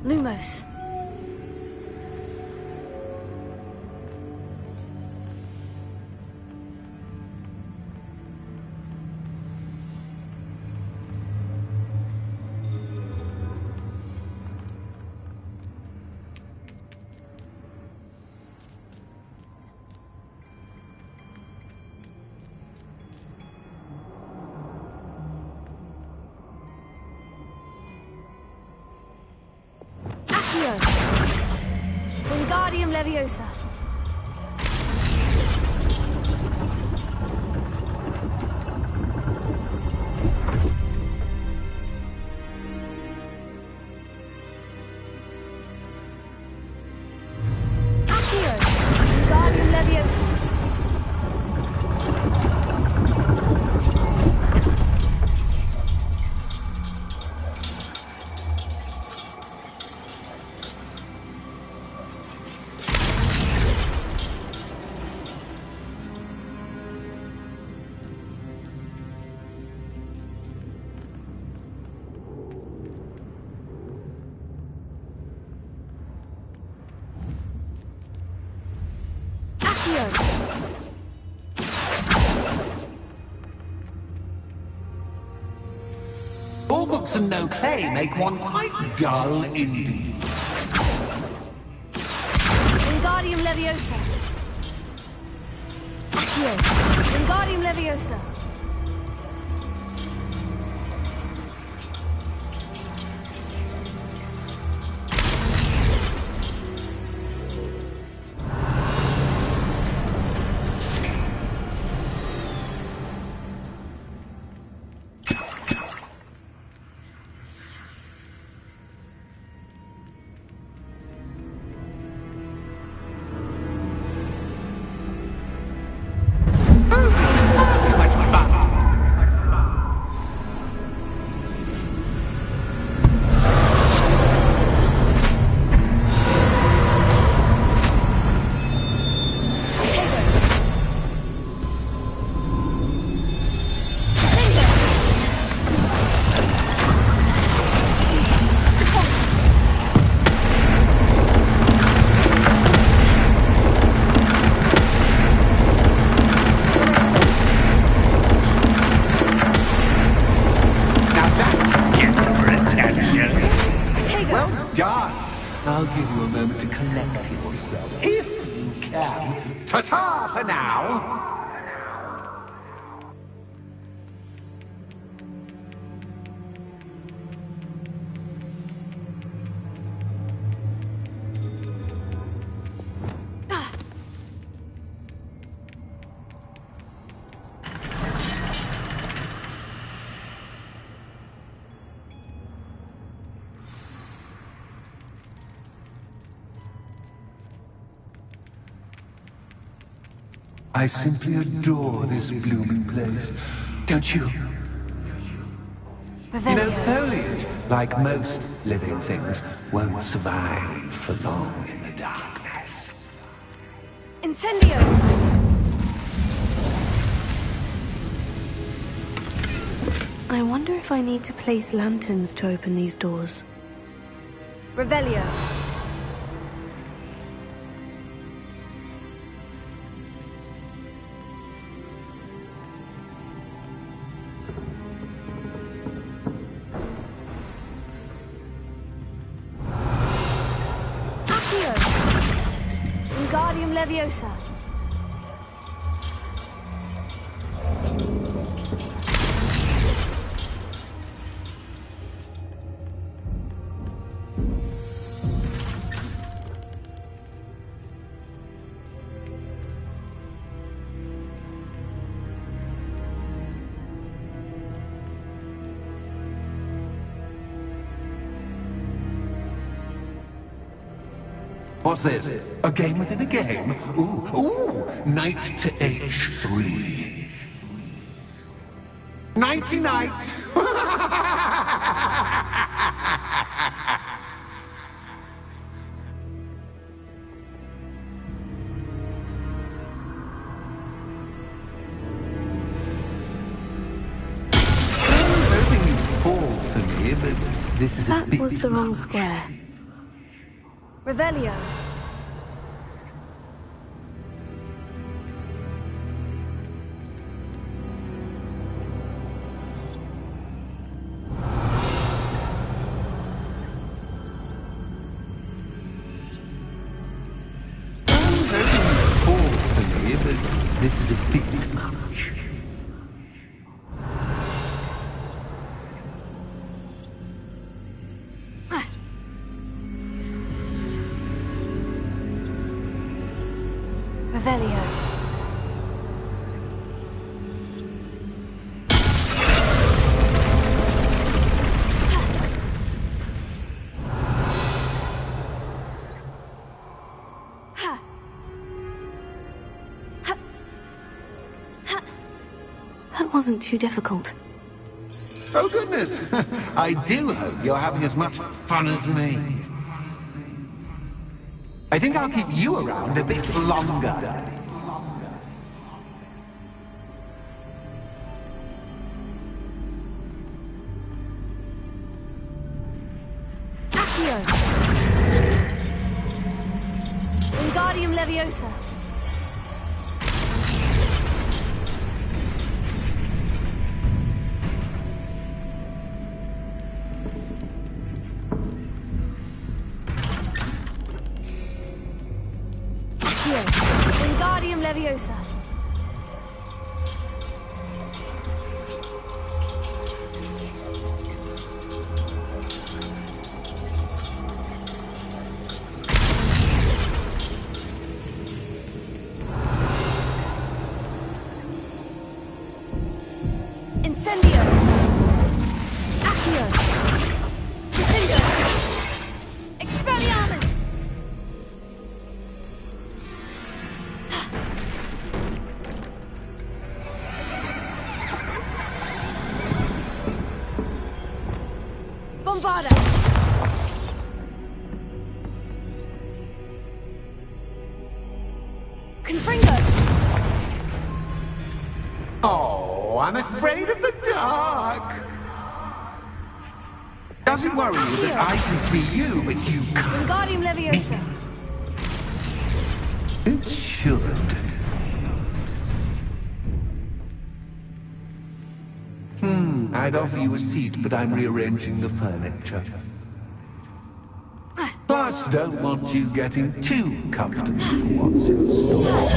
Lumos. Wingardium Leviosa. Wingardium Leviosa. All books and no clay make one quite dull indeed. Wingardium Leviosa. Accio. Wingardium Leviosa. I'll give you a moment to collect yourself, if you can. Ta-ta for now! I simply adore this blooming place, don't you? You know, foliage, like most living things, won't survive for long in the darkness. Incendio! I wonder if I need to place lanterns to open these doors. Revelio. Wingardium Leviosa. What's this? A game within a game? Ooh, knight to H3. Nighty-night! Hoping you'd fall for me, but this is That was the wrong square. Revelio. This is a bit much. Revelio. That wasn't too difficult. Oh goodness! I do hope you're having as much fun as me. I think I'll keep you around a bit longer. Accio. Wingardium Leviosa. Accio. Wingardium Leviosa. Incendio. Accio. Defendo. Expelliarmus. Bombarda. Confringo. Oh, I'm afraid of the dark. Doesn't worry you that I can see you, but you can't. Wingardium Leviosa. It should. I'd offer you a seat, but I'm rearranging the furniture. Plus, don't want you getting too comfortable for what's in store.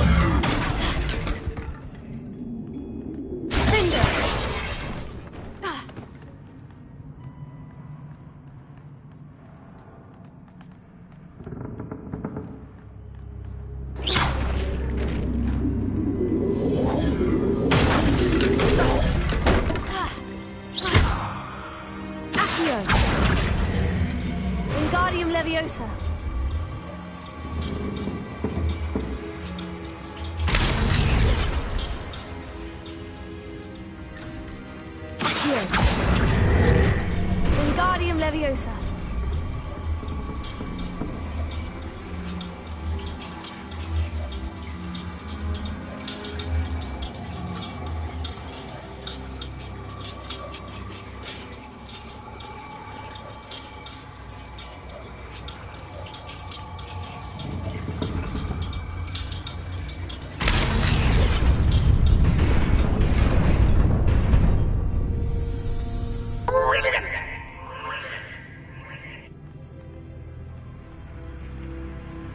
Accio. Wingardium Leviosa. Accio. Wingardium Leviosa.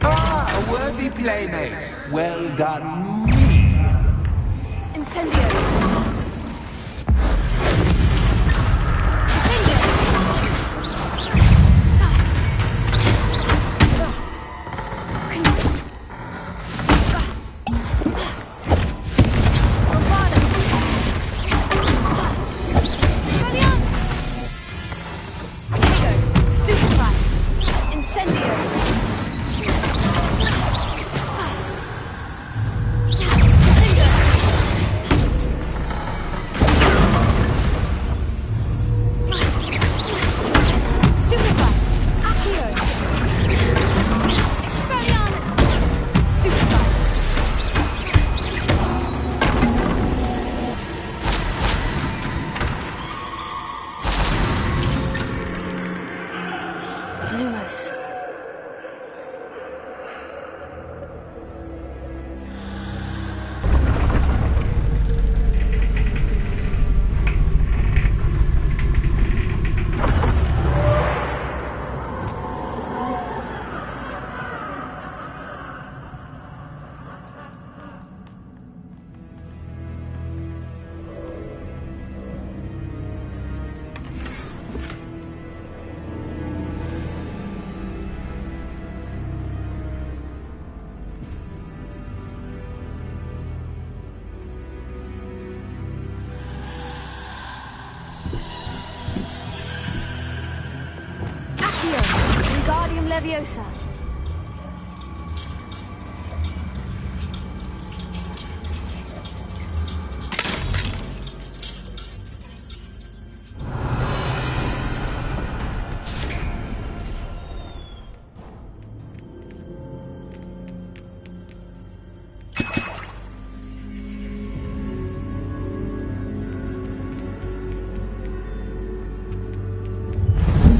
A worthy playmate. Well done, me. Incendio. Lumos. Wingardium Leviosa.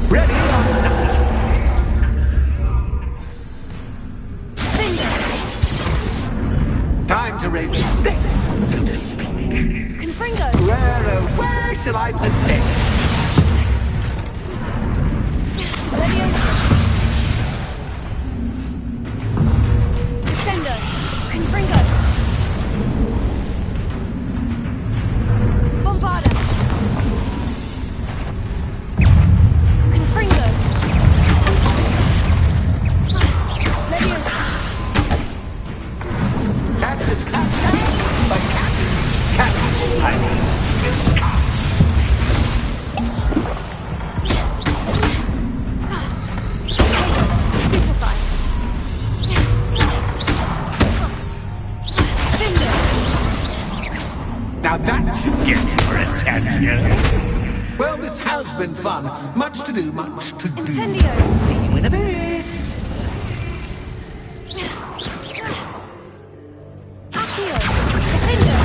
Ready or not? Time to raise the stakes, so to speak. Confringo. Where shall I put this? Leviosa. Descendo. can't you? Well, this has been fun. Much to do, much to do. Incendio! See you in a bit. Accio! Defender!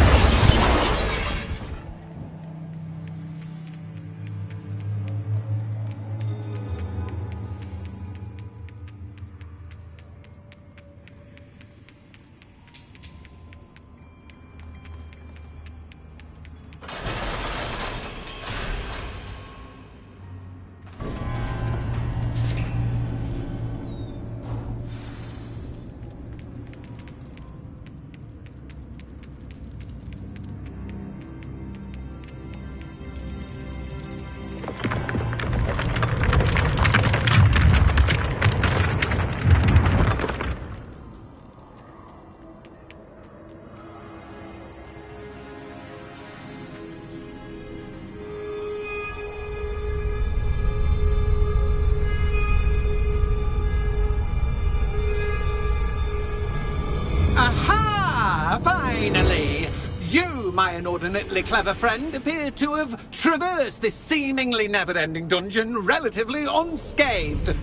Aha! Finally! You, my inordinately clever friend, appear to have traversed this seemingly never-ending dungeon relatively unscathed.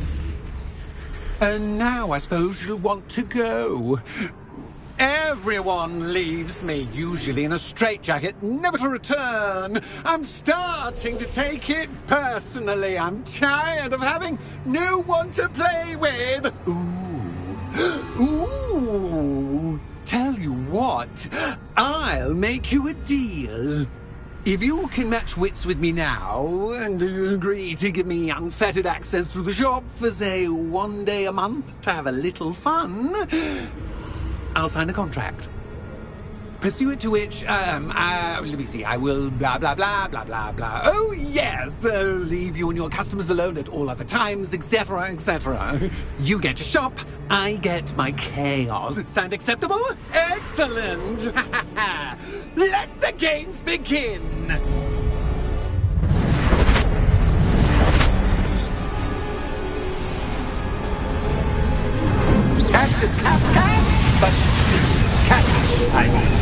And now I suppose you'll want to go. Everyone leaves me, usually in a straitjacket, never to return. I'm starting to take it personally. I'm tired of having no one to play with. Ooh, tell you what, I'll make you a deal. If you can match wits with me now and agree to give me unfettered access through the shop for, say, 1 day a month to have a little fun, I'll sign a contract. Pursuant to which, let me see, I will blah, blah, blah, blah, blah, blah. Oh, yes, leave you and your customers alone at all other times, etc., etc. You get your shop, I get my chaos. Sound acceptable? Excellent! Let the games begin! Cat is cat, but cat, I mean.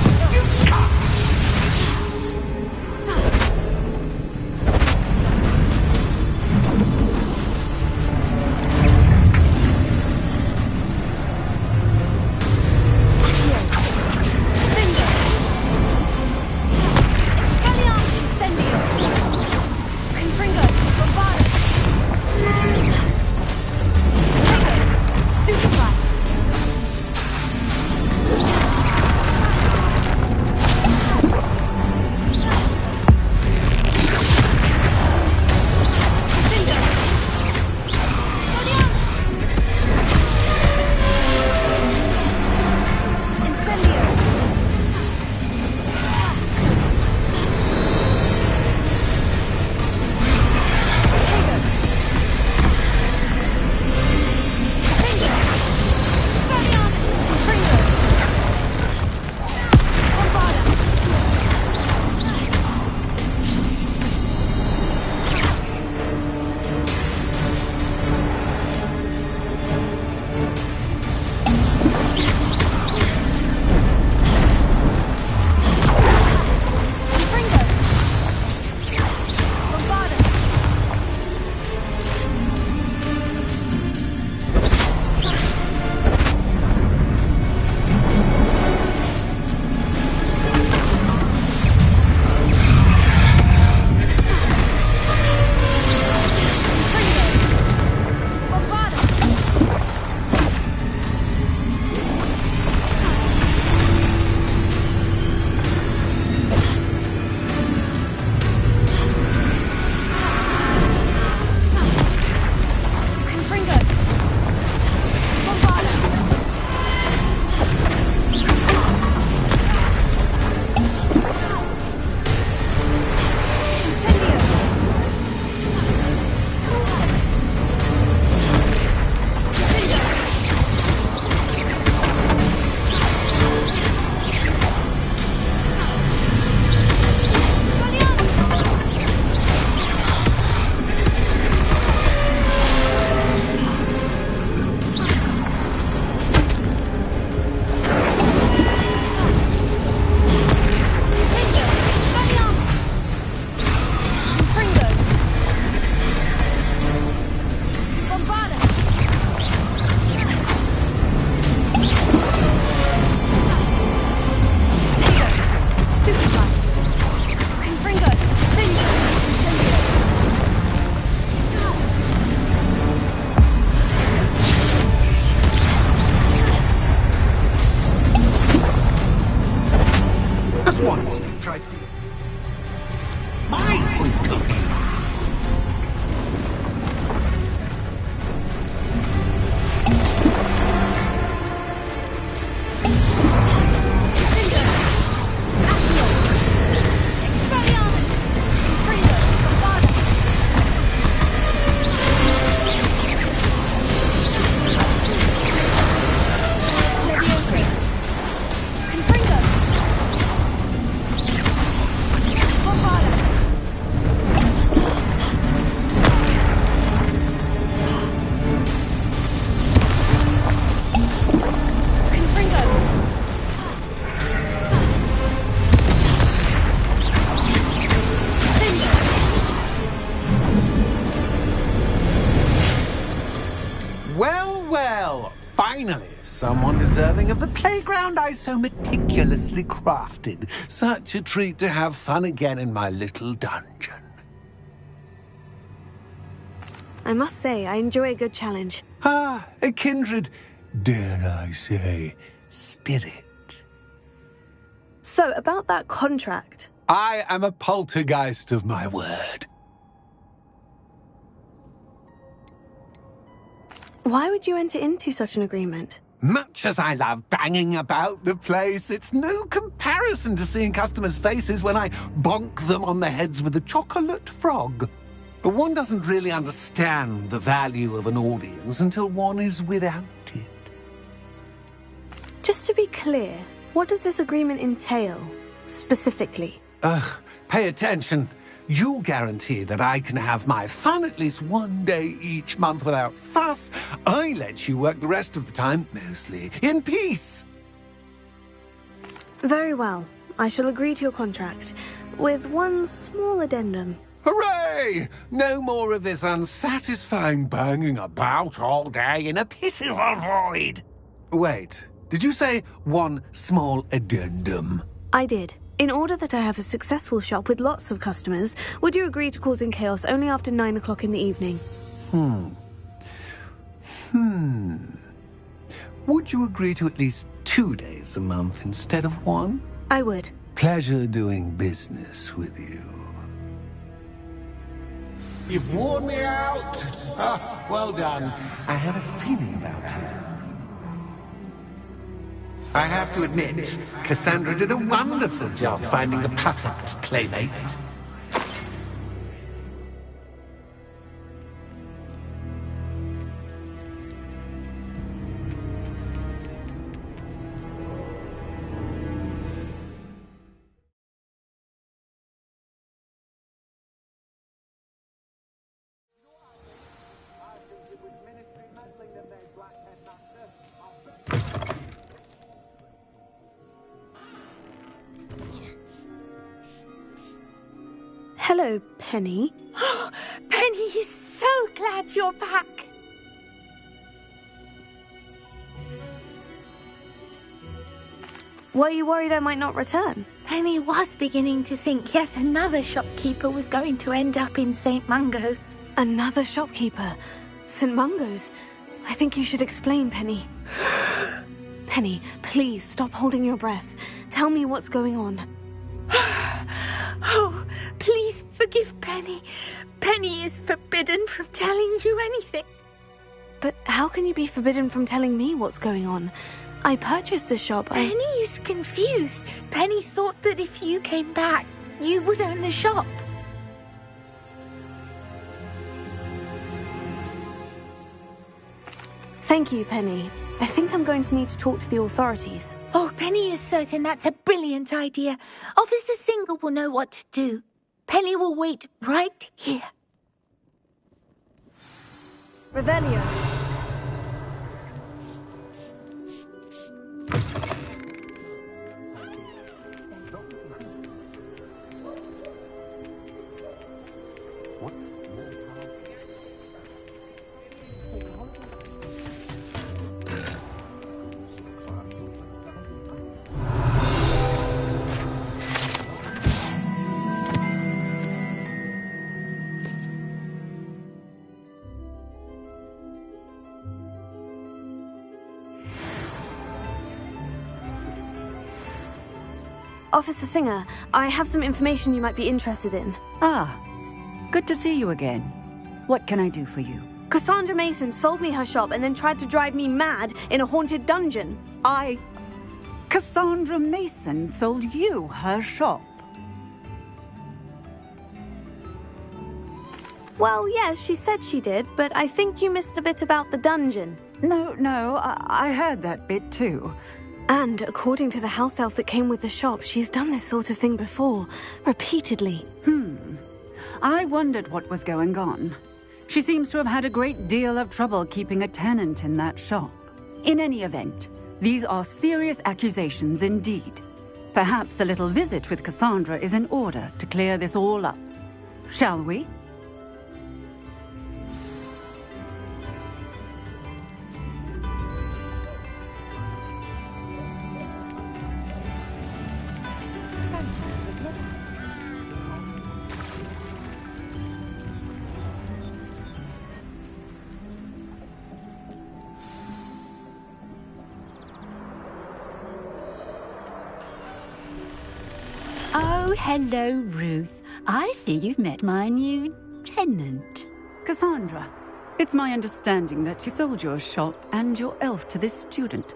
Well, finally, someone deserving of the playground I so meticulously crafted. Such a treat to have fun again in my little dungeon. I must say, I enjoy a good challenge. Ah, a kindred, dare I say, spirit. So, about that contract. I am a poltergeist of my word. Why would you enter into such an agreement? Much as I love banging about the place, it's no comparison to seeing customers' faces when I bonk them on the heads with a chocolate frog. One doesn't really understand the value of an audience until one is without it. Just to be clear, what does this agreement entail, specifically? Pay attention. You guarantee that I can have my fun at least one day each month without fuss. I let you work the rest of the time, mostly in peace. Very well. I shall agree to your contract, with one small addendum. Hooray! No more of this unsatisfying banging about all day in a pitiful void. Wait, did you say one small addendum? I did. In order that I have a successful shop with lots of customers, would you agree to causing chaos only after 9 o'clock in the evening? Would you agree to at least 2 days a month instead of one? I would. Pleasure doing business with you. You've worn me out. Well done. I had a feeling about you. I have to admit, Cassandra did a wonderful job finding the perfect playmate. Hello, Penny. Penny is so glad you're back. Were you worried I might not return? Penny was beginning to think yet another shopkeeper was going to end up in St. Mungo's. Another shopkeeper? St. Mungo's? I think you should explain, Penny. Penny, please stop holding your breath. Tell me what's going on. Oh, please forgive Penny. Penny is forbidden from telling you anything. But how can you be forbidden from telling me what's going on? I purchased the shop. Penny is confused. Penny thought that if you came back, you would own the shop. Thank you, Penny. I think I'm going to need to talk to the authorities. Oh, Penny is certain that's a brilliant idea. Officer Singer will know what to do. Penny will wait right here. Revelio. Officer Singer, I have some information you might be interested in. Ah, good to see you again. What can I do for you? Cassandra Mason sold me her shop and then tried to drive me mad in a haunted dungeon. Cassandra Mason sold you her shop? Well, yes, she said she did, but I think you missed the bit about the dungeon. No, I heard that bit too. And according to the house elf that came with the shop, she's done this sort of thing before, repeatedly. I wondered what was going on. She seems to have had a great deal of trouble keeping a tenant in that shop. In any event, these are serious accusations indeed. Perhaps a little visit with Cassandra is in order to clear this all up. Shall we? Oh, hello, Ruth. I see you've met my new tenant. Cassandra, it's my understanding that you sold your shop and your elf to this student.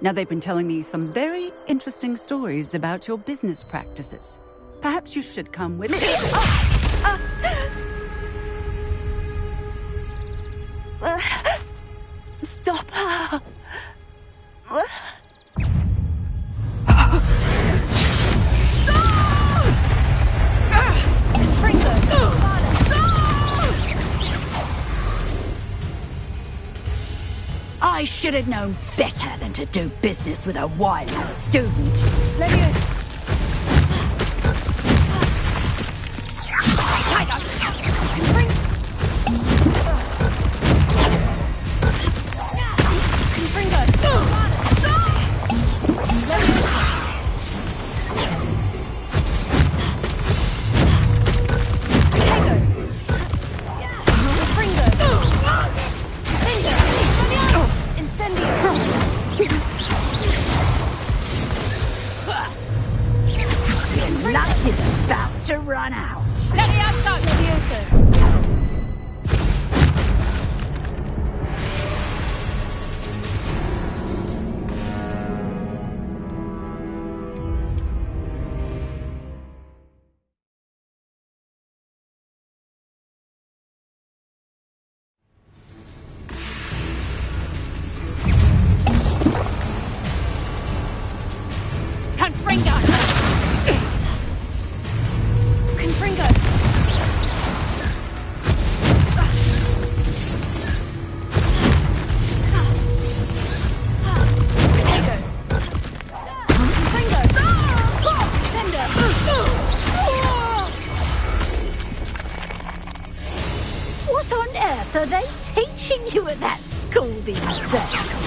Now, they've been telling me some very interesting stories about your business practices. Perhaps you should come with me. Stop her! I should have known better than to do business with a wild student. Your luck is about to run out. What on earth are they teaching you at that school these days?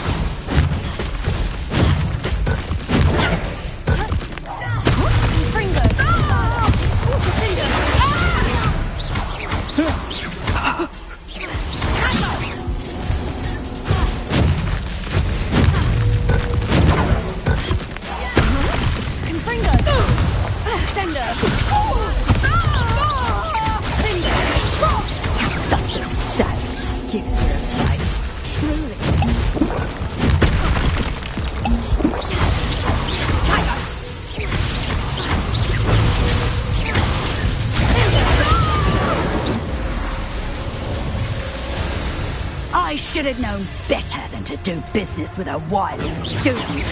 Such a sad excuse for a fight, truly. I should have known better than to do business with a wild student.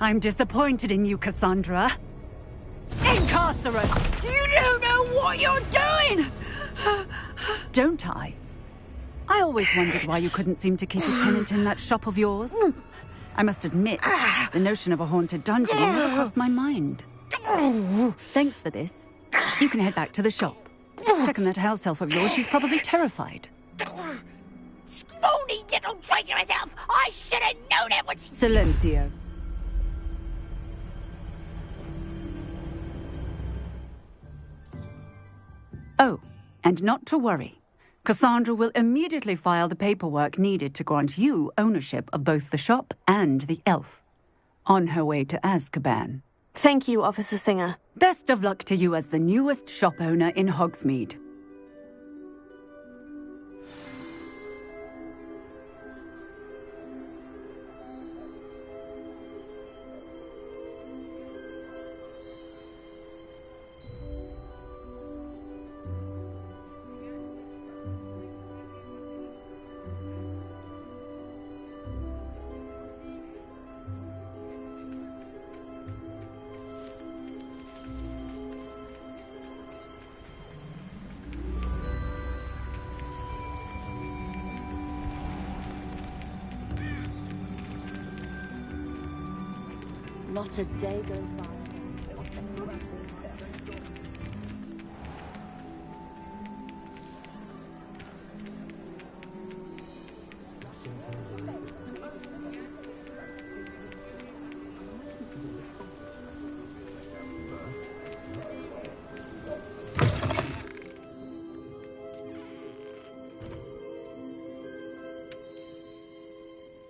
I'm disappointed in you, Cassandra. Incarcerate! You don't know what you're doing! Don't I? I always wondered why you couldn't seem to keep a tenant in that shop of yours. I must admit, the notion of a haunted dungeon never crossed my mind. Thanks for this. You can head back to the shop. Check on that house elf of yours, she's probably terrified. Scrawny little traitorous elf! I should have known it was... Silencio. Oh, and not to worry. Cassandra will immediately file the paperwork needed to grant you ownership of both the shop and the elf. On her way to Azkaban. Thank you, Officer Singer. Best of luck to you as the newest shop owner in Hogsmeade. Not a day goes by.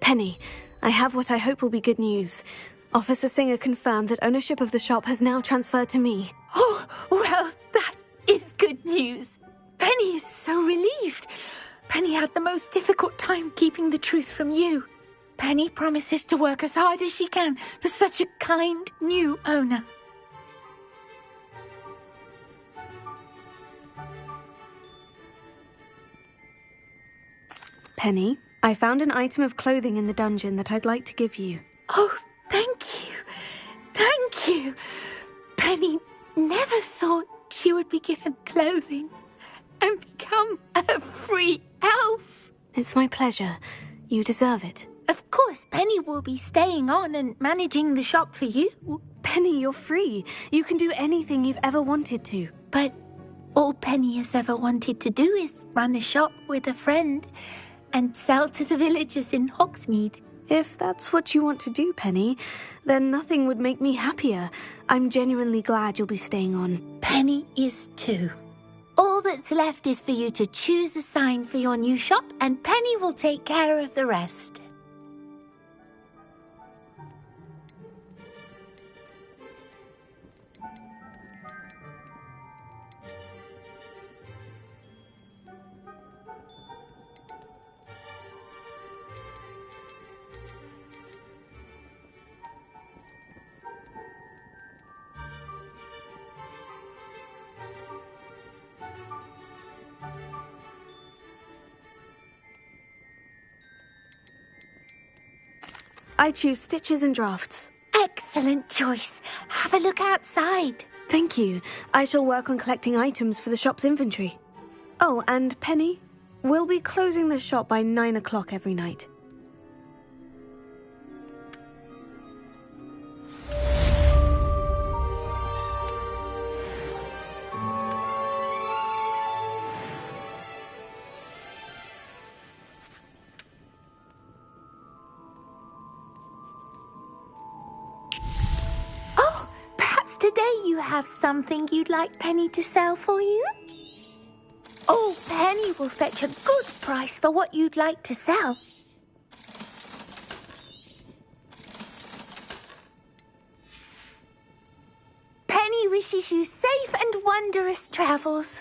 Penny, I have what I hope will be good news. Officer Singer confirmed that ownership of the shop has now transferred to me. Oh, well, that is good news. Penny is so relieved. Penny had the most difficult time keeping the truth from you. Penny promises to work as hard as she can for such a kind new owner. Penny, I found an item of clothing in the dungeon that I'd like to give you. Oh, thank you. Thank you. Penny never thought she would be given clothing and become a free elf. It's my pleasure. You deserve it. Of course, Penny will be staying on and managing the shop for you. Penny, you're free. You can do anything you've ever wanted to. But all Penny has ever wanted to do is run a shop with a friend and sell to the villagers in Hogsmeade. If that's what you want to do, Penny, then nothing would make me happier. I'm genuinely glad you'll be staying on. Penny is too. All that's left is for you to choose a sign for your new shop, and Penny will take care of the rest. I choose stitches and drafts. Excellent choice. Have a look outside. Thank you. I shall work on collecting items for the shop's inventory. Oh, and Penny, we'll be closing the shop by 9 o'clock every night. Today you have something you'd like Penny to sell for you? Oh, Penny will fetch a good price for what you'd like to sell. Penny wishes you safe and wondrous travels.